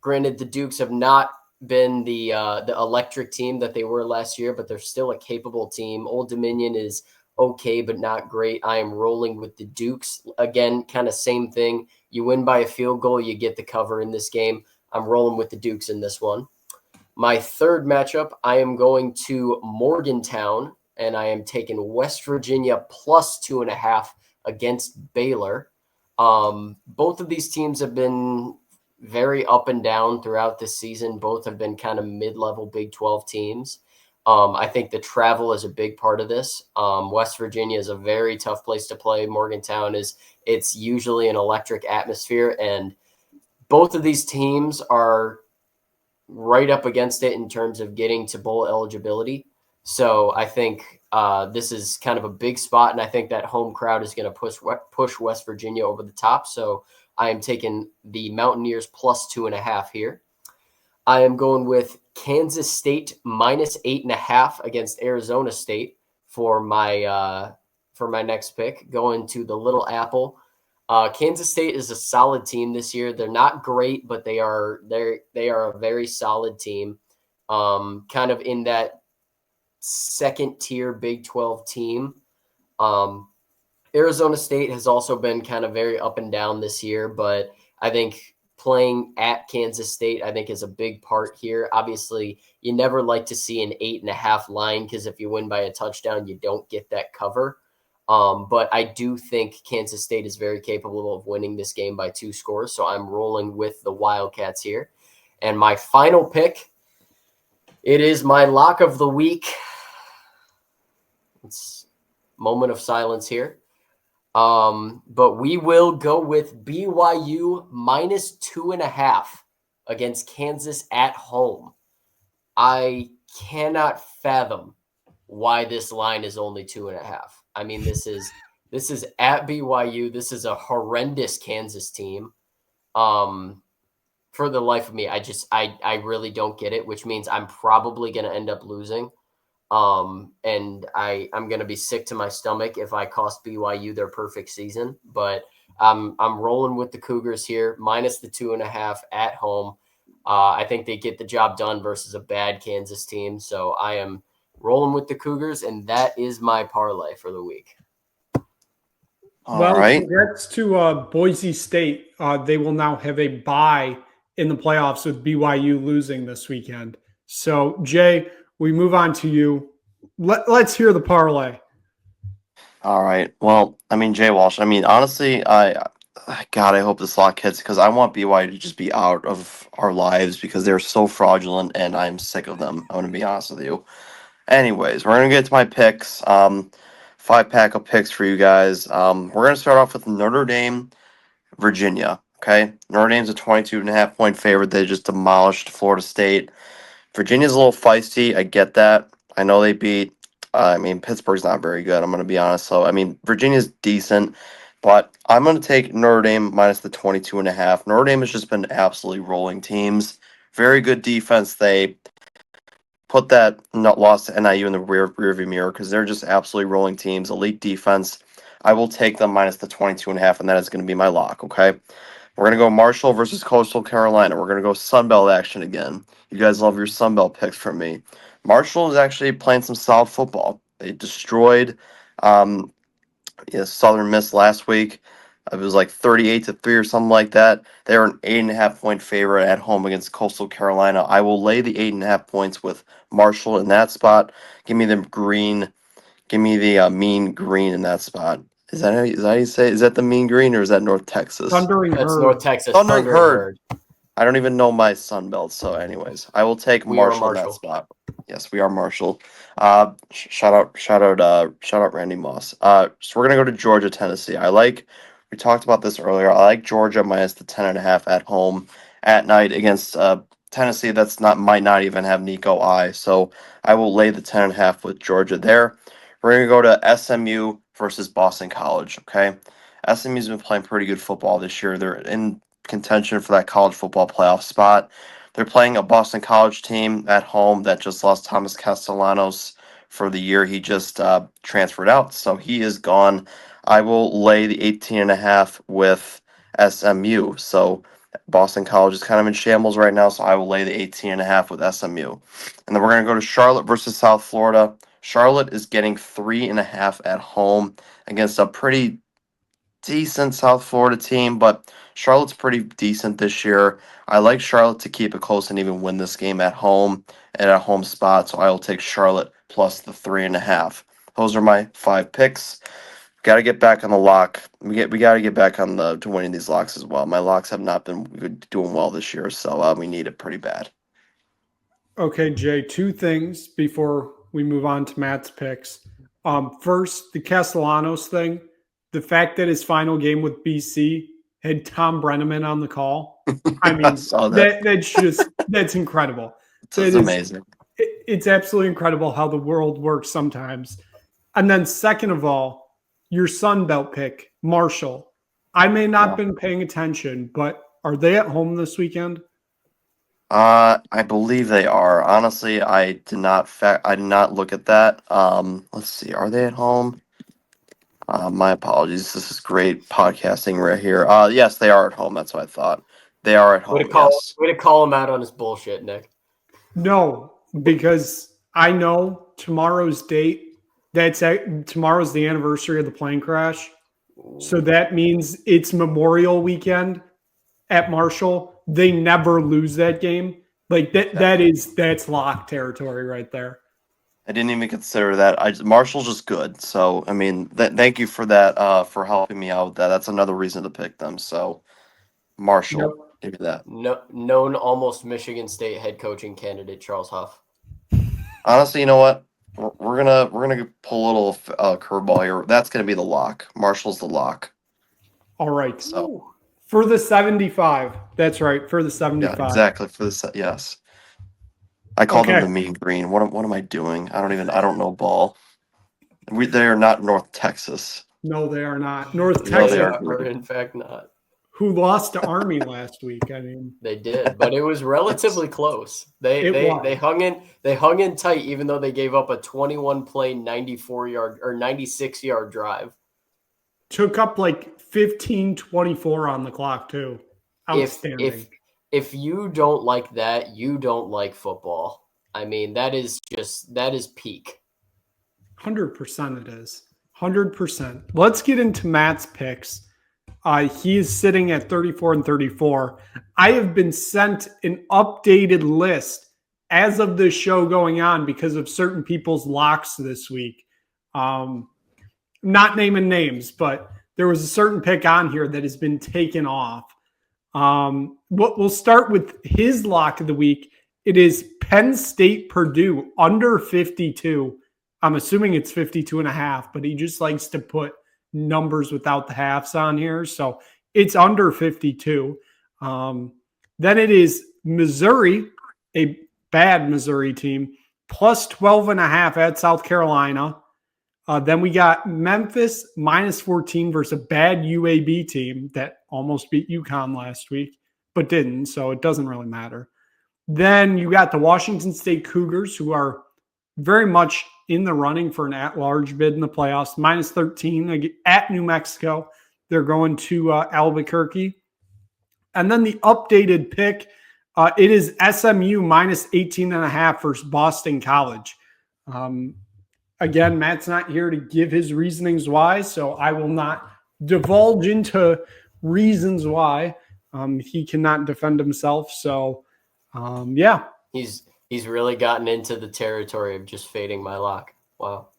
Granted, the Dukes have not been the electric team that they were last year, but they're still a capable team. Old Dominion is okay, but not great. I am rolling with the Dukes. Again, kind of same thing. You win by a field goal, you get the cover in this game. I'm rolling with the Dukes in this one. My third matchup, I am going to Morgantown, and I am taking West Virginia +2.5 against Baylor. Both of these teams have been very up and down throughout this season. Both have been kind of mid-level Big 12 teams. I think the travel is a big part of this. West Virginia is a very tough place to play. Morgantown it's usually an electric atmosphere, and both of these teams are right up against it in terms of getting to bowl eligibility. So I think this is kind of a big spot, and I think that home crowd is going to push West Virginia over the top. So I am taking the Mountaineers +2.5 here. I am going with Kansas State -8.5 against Arizona State for my next pick. Going to the Little Apple. Kansas State is a solid team this year. They're not great, but they are a very solid team. Kind of in that second tier Big 12 team. Arizona State has also been kind of very up and down this year, but I think playing at Kansas State, I think, is a big part here. Obviously, you never like to see an 8.5 line because if you win by a touchdown, you don't get that cover. But I do think Kansas State is very capable of winning this game by 2 scores. So I'm rolling with the Wildcats here. And my final pick, it is my lock of the week. It's moment of silence here. But we will go with BYU -2.5 against Kansas at home. I cannot fathom why this line is only 2.5. I mean, this is at BYU. This is a horrendous Kansas team. For the life of me, I really don't get it, which means I'm probably going to end up losing. And I'm going to be sick to my stomach if I cost BYU their perfect season, but I'm rolling with the Cougars here, -2.5 at home. I think they get the job done versus a bad Kansas team. So I am rolling with the Cougars, and that is my parlay for the week. All right. Congrats to Boise State. They will now have a bye in the playoffs with BYU losing this weekend. So, Jay, we move on to you. Let's hear the parlay. All right. Well, I mean, J Walsh. I mean, honestly, I hope this lock hits because I want BYU to just be out of our lives because they're so fraudulent, and I'm sick of them. I'm gonna be honest with you. Anyways, we're gonna get to my picks. 5-pack of picks for you guys. We're gonna start off with Notre Dame, Virginia. Okay, Notre Dame's a 22.5 point favorite. They just demolished Florida State. Virginia's a little feisty. I get that. I know they beat. I mean, Pittsburgh's not very good. I'm going to be honest. So, I mean, Virginia's decent, but I'm going to take Notre Dame minus the 22.5. Notre Dame has just been absolutely rolling teams. Very good defense. They put that loss to NIU in the rearview mirror because they're just absolutely rolling teams. Elite defense. I will take them minus the 22.5, and that is going to be my lock. Okay. We're going to go Marshall versus Coastal Carolina. We're going to go Sunbelt action again. You guys love your Sunbelt picks from me. Marshall is actually playing some solid football. They destroyed Southern Miss last week. It was like 38-3 or something like that. They were an 8.5-point favorite at home against Coastal Carolina. I will lay the 8.5 points with Marshall in that spot. Give me the green. Give me the mean green in that spot. Is that how you say? Is that the mean green or is that North Texas? Thundering That's Herd. North Texas. Thundering Thundering Herd. Herd. I don't even know my Sun Belt. So, anyways, I will take We are Marshall in that Marshall. spot. Yes, we are Marshall. Shout out Randy Moss. So we're gonna go to Georgia, Tennessee. We talked about this earlier. I like Georgia minus the 10.5 at home at night against Tennessee. Might not even have Nico I. So I will lay the 10.5 with Georgia there. We're gonna go to SMU versus Boston College. Okay, SMU's been playing pretty good football this year. They're in contention for that college football playoff spot. They're playing a Boston College team at home that just lost Thomas Castellanos for the year. He just transferred out, so he is gone. I will lay the 18.5 with SMU. So Boston College is kind of in shambles right now, so I will lay the 18.5 with SMU. And then we're going to go to Charlotte versus South Florida. Charlotte is getting 3.5 at home against a pretty decent South Florida team, but Charlotte's pretty decent this year. I like Charlotte to keep it close and even win this game at home and at a home spot, so I will take Charlotte plus the 3.5. Those are my 5 picks. Got to get back on the lock. We got to get back on to winning these locks as well. My locks have not been doing well this year, so we need it pretty bad. Okay, Jay, 2 things before we move on to Matt's picks. First, the Castellanos thing. The fact that his final game with BC had Tom Brenneman on the call. I mean, I saw that. that's incredible. It's amazing. It's absolutely incredible how the world works sometimes. And then second of all, your Sun Belt pick, Marshall. I may not have been paying attention, but are they at home this weekend? I believe they are. Honestly, I did not look at that. Let's see. Are they at home? My apologies. This is great podcasting right here. Yes, they are at home. That's what I thought. They are at home. Way to call him out on his bullshit, Nick. No, because I know tomorrow's date. Tomorrow's the anniversary of the plane crash. So that means it's Memorial Weekend at Marshall. They never lose that game. Like that's locked territory right there. I didn't even consider that. Marshall's just good. So I mean, thank you for that. For helping me out with that. That's another reason to pick them. So Marshall, give me that. Known almost Michigan State head coaching candidate Charles Huff. Honestly, you know what? We're gonna pull a little curveball here. That's gonna be the lock. Marshall's the lock. All right. So for the 75. That's right. For the 75. Yeah, exactly. For the yes. I called them the mean green. What am I doing? I don't know ball. They are not North Texas. No, they are not. North No, Texas, they are. Or in fact not. who lost to Army last week. I mean, They did, but it was relatively close. They hung in tight, even though they gave up a 21-play, 94-yard or 96-yard drive. took up like 15-24 on the clock too. Outstanding. If you don't like that, you don't like football. I mean, that is peak. 100% it is. 100%. Let's get into Matt's picks. He is sitting at 34-34. I have been sent an updated list as of this show going on because of certain people's locks this week. Not naming names, but there was a certain pick on here that has been taken off. We'll start with his lock of the week. It is Penn State Purdue under 52. I'm assuming it's 52.5, but he just likes to put numbers without the halves on here. So it's under 52. Then it is Missouri, a bad Missouri team, plus 12.5 at South Carolina. Then we got Memphis minus 14 versus a bad UAB team that almost beat UConn last week, but didn't, so it doesn't really matter. Then you got the Washington State Cougars, who are very much in the running for an at-large bid in the playoffs, minus 13 at New Mexico. They're going to Albuquerque. And then the updated pick, it is SMU minus 18.5 versus Boston College. Again, Matt's not here to give his reasonings why, so I will not divulge into reasons why. He cannot defend himself. So, yeah. He's really gotten into the territory of just fading my lock. Wow.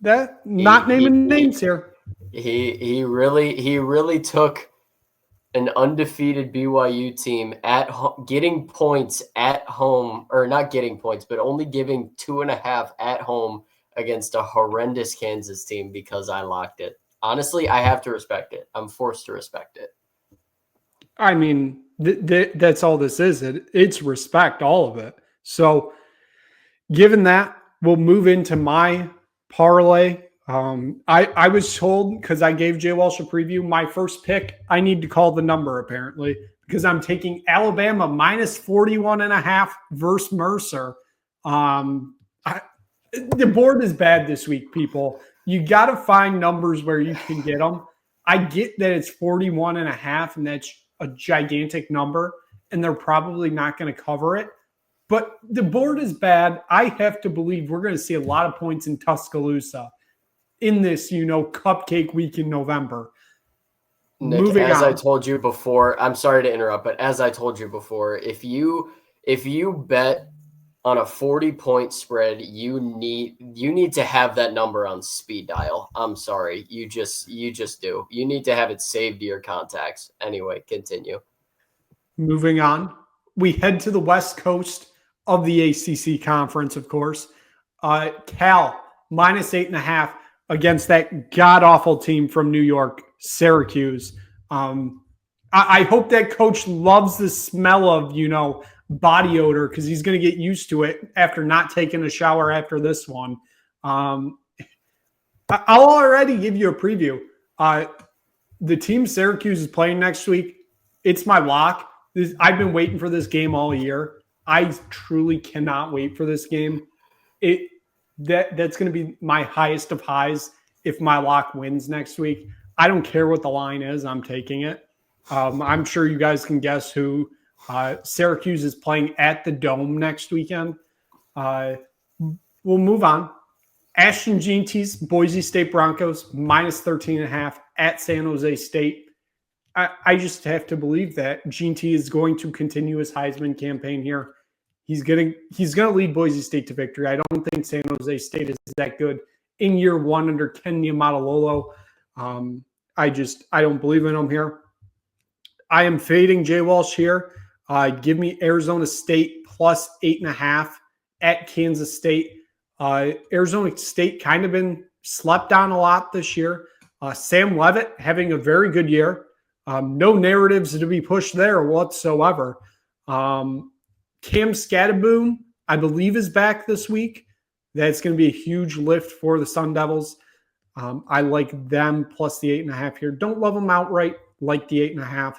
Not naming names here. He really took an undefeated BYU team getting points at home, or not getting points, but only giving 2.5 at home against a horrendous Kansas team because I locked it. Honestly, I have to respect it. I'm forced to respect it. I mean, that's all this is. It's respect, all of it. So given that, we'll move into my parlay. I was told, because I gave J Walsh a preview, my first pick, I need to call the number apparently, because I'm taking Alabama minus 41.5 versus Mercer. The board is bad this week, people. You got to find numbers where you can get them. I get that it's 41.5, and that's a gigantic number, and they're probably not going to cover it. But the board is bad. I have to believe we're going to see a lot of points in Tuscaloosa in this, cupcake week in November. Nick, I told you before, I'm sorry to interrupt, but as I told you before, if you bet on a 40-point spread, you need to have that number on speed dial. I'm sorry. You just do. You need to have it saved to your contacts. Anyway, continue. Moving on. We head to the West Coast of the ACC conference, of course. Cal minus 8.5 against that god-awful team from New York, Syracuse. I hope that coach loves the smell of, body odor, because he's going to get used to it after not taking a shower after this one. I'll already give you a preview. The team Syracuse is playing next week, it's my lock. I've been waiting for this game all year. I truly cannot wait for this game. That's going to be my highest of highs if my lock wins next week. I don't care what the line is. I'm taking it. I'm sure you guys can guess who Syracuse is playing at the Dome next weekend. We'll move on. Ashton Jeanty's Boise State Broncos minus 13.5 at San Jose State. I just have to believe that Jeanty is going to continue his Heisman campaign here. He's going to lead Boise State to victory. I don't think San Jose State is that good in year one under Ken Niumatalolo. I don't believe in him here. I am fading J Walsh here. Give me Arizona State plus 8.5 at Kansas State. Arizona State kind of been slept on a lot this year. Sam Leavitt having a very good year. No narratives to be pushed there whatsoever. Cam Scatterboom, I believe, is back this week. That's going to be a huge lift for the Sun Devils. I like them plus the 8.5 here. Don't love them outright, like the 8.5. And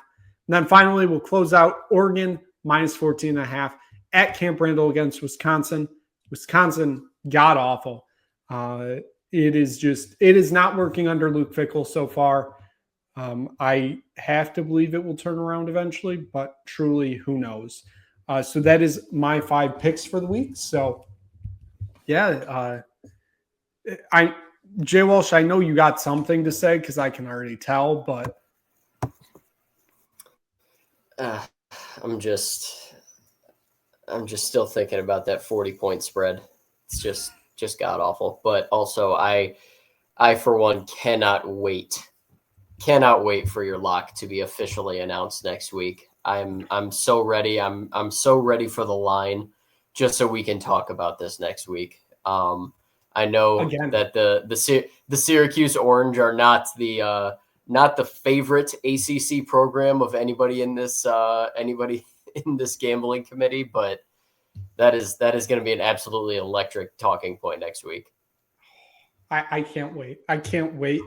then finally, we'll close out Oregon minus 14.5 at Camp Randall against Wisconsin. Wisconsin, god awful. It is not working under Luke Fickell so far. I have to believe it will turn around eventually, but truly, who knows? So that is my 5 picks for the week. So, yeah, Jay Walsh, I know you got something to say because I can already tell, but I'm just still thinking about that 40-point spread. It's just god awful. But also, I for one cannot wait for your lock to be officially announced next week. I'm so ready. I'm so ready for the line, just so we can talk about this next week. I know that the Syracuse Orange are not the favorite ACC program of anybody in this gambling committee, but that is going to be an absolutely electric talking point next week. I can't wait. I can't wait.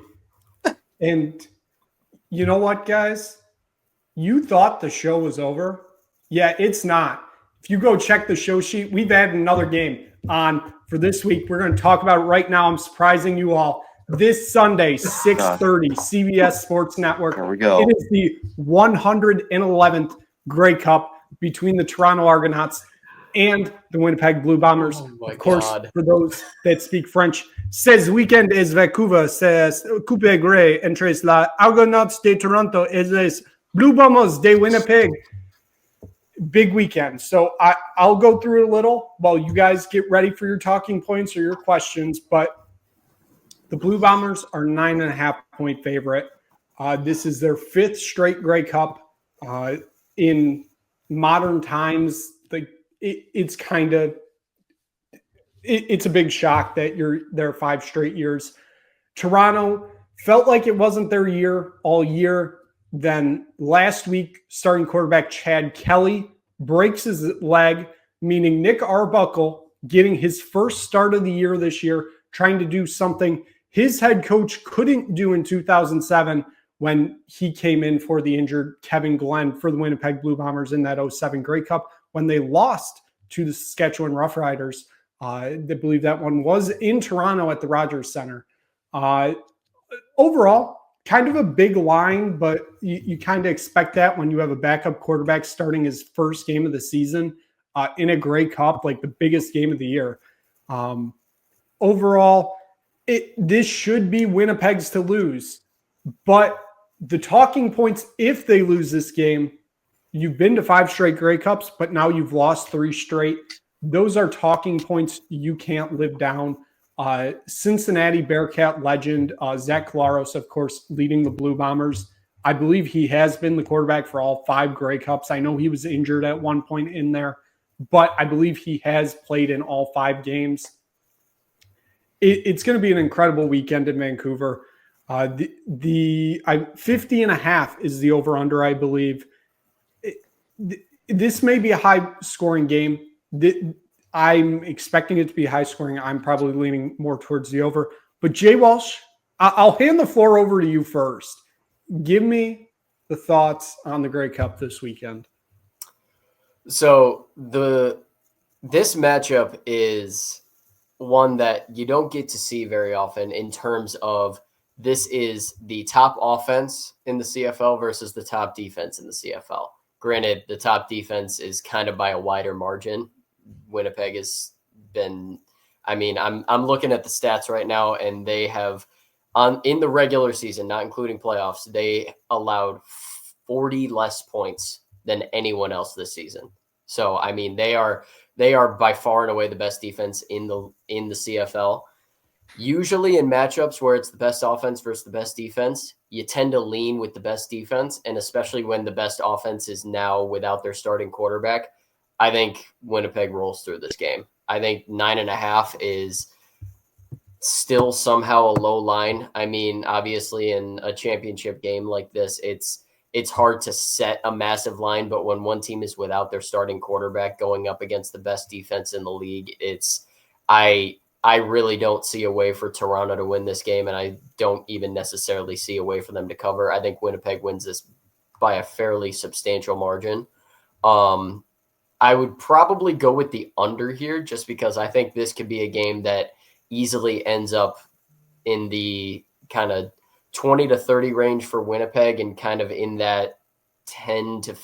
And you know what, guys? You thought the show was over. Yeah, it's not. If you go check the show sheet, we've added another game on for this week. We're going to talk about it right now. I'm surprising you all. this Sunday, 6:30, CBS Sports Network. There we go. It is the 111th Grey Cup between the Toronto Argonauts and the Winnipeg Blue Bombers. Of course, for those that speak French, ces weekend es Vancouver, c'est Coupe Grey entre les Argonauts de Toronto et les Blue Bombers de Winnipeg. Big weekend. So I'll go through it a little while you guys get ready for your talking points or your questions. But the Blue Bombers are 9.5-point favorite. This is their 5th straight Grey Cup. In modern times, it's a big shock that you're there 5 straight years. Toronto felt like it wasn't their year all year. Then last week, starting quarterback Chad Kelly breaks his leg, meaning Nick Arbuckle getting his first start of the year this year, trying to do something his head coach couldn't do in 2007 when he came in for the injured Kevin Glenn for the Winnipeg Blue Bombers in that 07 Grey Cup when they lost to the Saskatchewan Roughriders. I believe that one was in Toronto at the Rogers Center. Overall, kind of a big line, but you kind of expect that when you have a backup quarterback starting his first game of the season in a Grey Cup, like the biggest game of the year. Overall, this should be Winnipeg's to lose. But the talking points, if they lose this game, you've been to 5 straight Grey Cups, but now you've lost 3 straight. Those are talking points you can't live down. Cincinnati Bearcat legend Zach Collaros, of course, leading the Blue Bombers. I believe he has been the quarterback for all 5 Grey Cups. I know he was injured at one point in there, but I believe he has played in all 5 games. It's going to be an incredible weekend in Vancouver. 50.5 is the over-under, I believe. This may be a high-scoring game. I'm expecting it to be high scoring. I'm probably leaning more towards the over. But J Walsh, I'll hand the floor over to you first. Give me the thoughts on the Grey Cup this weekend. So this matchup is one that you don't get to see very often in terms of this is the top offense in the CFL versus the top defense in the CFL. Granted, the top defense is kind of by a wider margin. Winnipeg has been, I'm looking at the stats right now, and they have in the regular season, not including playoffs, they allowed 40 less points than anyone else this season. So, they are by far and away the best defense in the CFL. Usually in matchups where it's the best offense versus the best defense, you tend to lean with the best defense, and especially when the best offense is now without their starting quarterback. I think Winnipeg rolls through this game. I think 9.5 is still somehow a low line. Obviously in a championship game like this, it's hard to set a massive line, but when one team is without their starting quarterback going up against the best defense in the league, I really don't see a way for Toronto to win this game, and I don't even necessarily see a way for them to cover. I think Winnipeg wins this by a fairly substantial margin. I would probably go with the under here just because I think this could be a game that easily ends up in the kind of 20 to 30 range for Winnipeg and kind of in that 10 to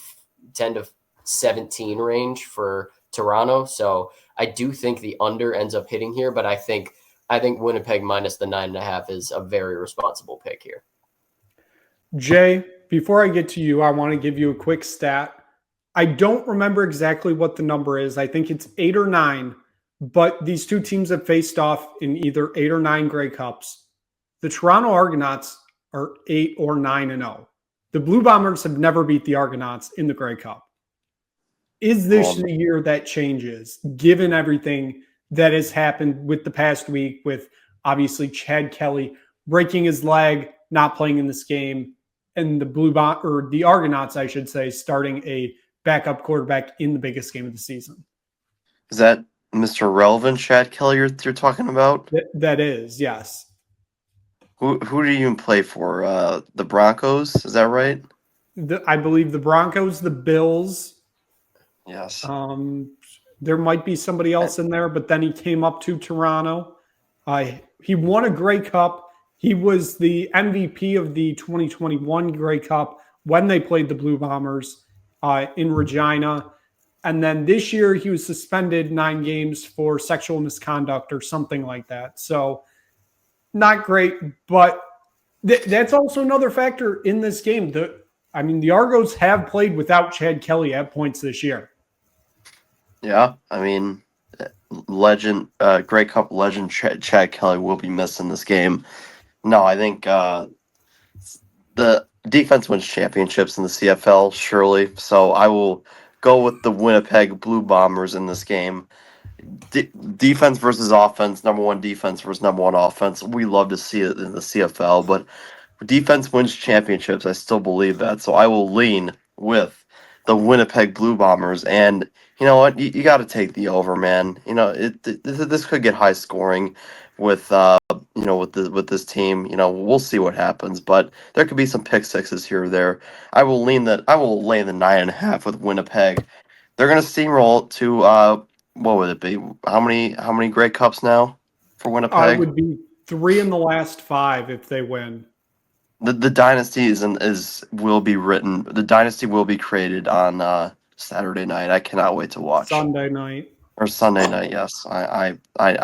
17 range for Toronto. So I do think the under ends up hitting here, but I think Winnipeg minus the 9.5 is a very responsible pick here. Jay, before I get to you, I want to give you a quick stat. I don't remember exactly what the number is. I think it's 8 or 9, but these two teams have faced off in either 8 or 9 Grey Cups. The Toronto Argonauts are 8 or 9-0. The Blue Bombers have never beat the Argonauts in the Grey Cup. Is this the year that changes, given everything that has happened with the past week, with obviously Chad Kelly breaking his leg, not playing in this game, and the Argonauts, I should say, starting a backup quarterback in the biggest game of the season? Is that Mr. Relevant Chad Kelly you're talking about? That is, yes. Who do you even play for? The Broncos? Is that right? I believe the Broncos, the Bills. Yes. There might be somebody else in there, but then he came up to Toronto. He won a Grey Cup. He was the MVP of the 2021 Grey Cup when they played the Blue Bombers in Regina. And then this year he was suspended 9 games for sexual misconduct or something like that. So not great, but that's also another factor in this game. The Argos have played without Chad Kelly at points this year. Yeah, I mean, legend, Grey Cup legend Chad Kelly will be missing this game. No, I think the defense wins championships in the CFL, surely. So I will go with the Winnipeg Blue Bombers in this game. Defense versus offense, number one defense versus number one offense. We love to see it in the CFL, but defense wins championships. I still believe that. So I will lean with the Winnipeg Blue Bombers. And you know what? You got to take the over, man. You know, this could get high scoring with with this team. You know, we'll see what happens, but there could be some pick sixes here or there. I will lay the 9.5 with Winnipeg. They're gonna steamroll to what would it be? How many Grey Cups now for Winnipeg? It would be 3 in the last 5 if they win. The dynasty will be written. The dynasty will be created on Saturday night. I cannot wait to watch. Sunday night. Or Sunday night, yes. I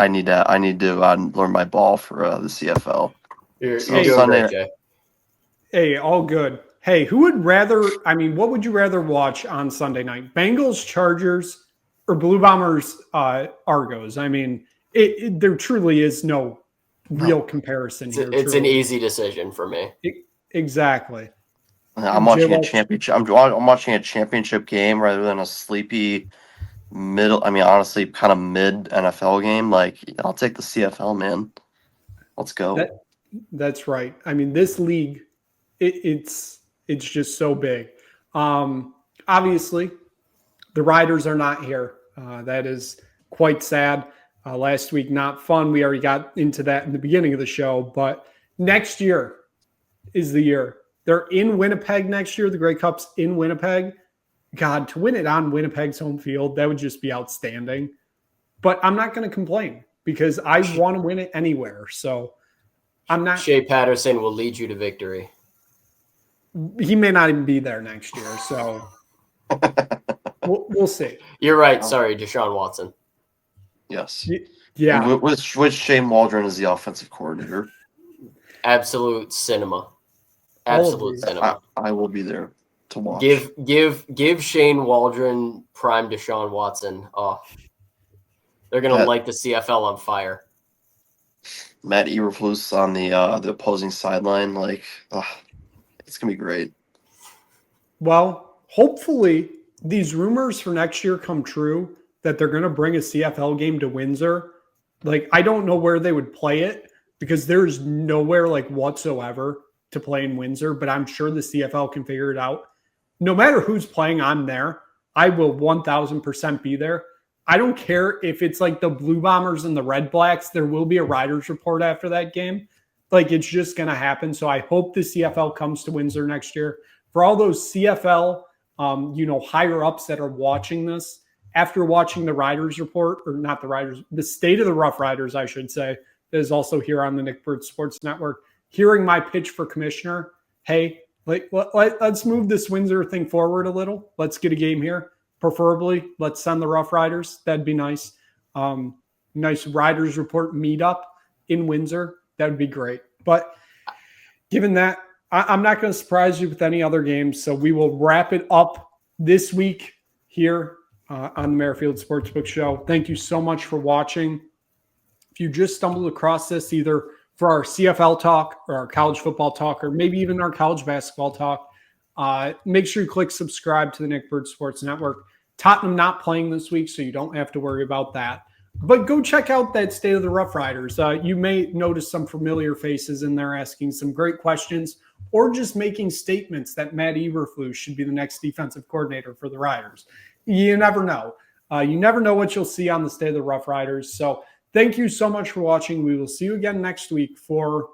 need to learn my ball for the CFL. You're So doing Sunday, great, Jay. Hey, all good. Hey, who would rather? I mean, what would you rather watch on Sunday night? Bengals, Chargers, or Blue Bombers, Argos? I mean, there truly is no real comparison here. It's an easy decision for me. Exactly. I'm watching a championship. I'm watching a championship game rather than a sleepy middle. I mean, honestly, kind of mid NFL game. Like, I'll take the CFL, man. Let's go. That's right. I mean, this league, it's just so big. Obviously, the Riders are not here. That is quite sad. Last week, not fun. We already got into that in the beginning of the show. But next year is the year. They're in Winnipeg next year. The Grey Cup's in Winnipeg. God, to win it on Winnipeg's home field, that would just be outstanding. But I'm not going to complain because I want to win it anywhere. So I'm not. Shea Patterson will lead you to victory. He may not even be there next year. So we'll see. You're right. Sorry, Deshaun Watson. Yes. Yeah. With Shane Waldron as the offensive coordinator. Absolute cinema. Absolute cinema. I will be there to watch. Give Shane Waldron prime Deshaun Watson. Oh, they're gonna light the CFL on fire. Matt Eberflus on the opposing sideline, it's gonna be great. Well, hopefully these rumors for next year come true that they're gonna bring a CFL game to Windsor. Like, I don't know where they would play it because there's nowhere whatsoever to play in Windsor, but I'm sure the CFL can figure it out. No matter who's playing on there, I will 1000% be there. I don't care if it's like the Blue Bombers and the Red Blacks. There will be a Riders report after that game. It's just going to happen. So I hope the CFL comes to Windsor next year. For all those CFL, higher ups that are watching this, after watching the Riders report, or not the Riders, the State of the Rough Riders, I should say, that is also here on the Nick Bird Sports Network, hearing my pitch for commissioner, hey, let's move this Windsor thing forward a little. Let's get a game here. Preferably, let's send the Rough Riders. That'd be nice. Nice Riders report meetup in Windsor. That would be great. But given that, I'm not going to surprise you with any other games. So we will wrap it up this week here on the Merrifield Sportsbook Show. Thank you so much for watching. If you just stumbled across this, either for our CFL talk or our college football talk, or maybe even our college basketball talk, make sure you click subscribe to the Nick Bird Sports Network. Tottenham not playing this week, so you don't have to worry about that. But go check out that State of the Rough Riders. You may notice some familiar faces in there asking some great questions or just making statements that Matt Eberflus should be the next defensive coordinator for the Riders. You never know. You never know what you'll see on the State of the Rough Riders. So thank you so much for watching. We will see you again next week for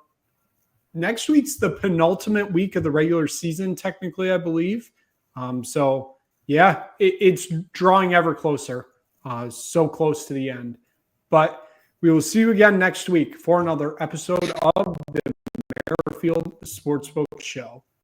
next week's the penultimate week of the regular season, technically, I believe. So, it's drawing ever closer, so close to the end. But We will see you again next week for another episode of the Merrifield Sportsbook Show.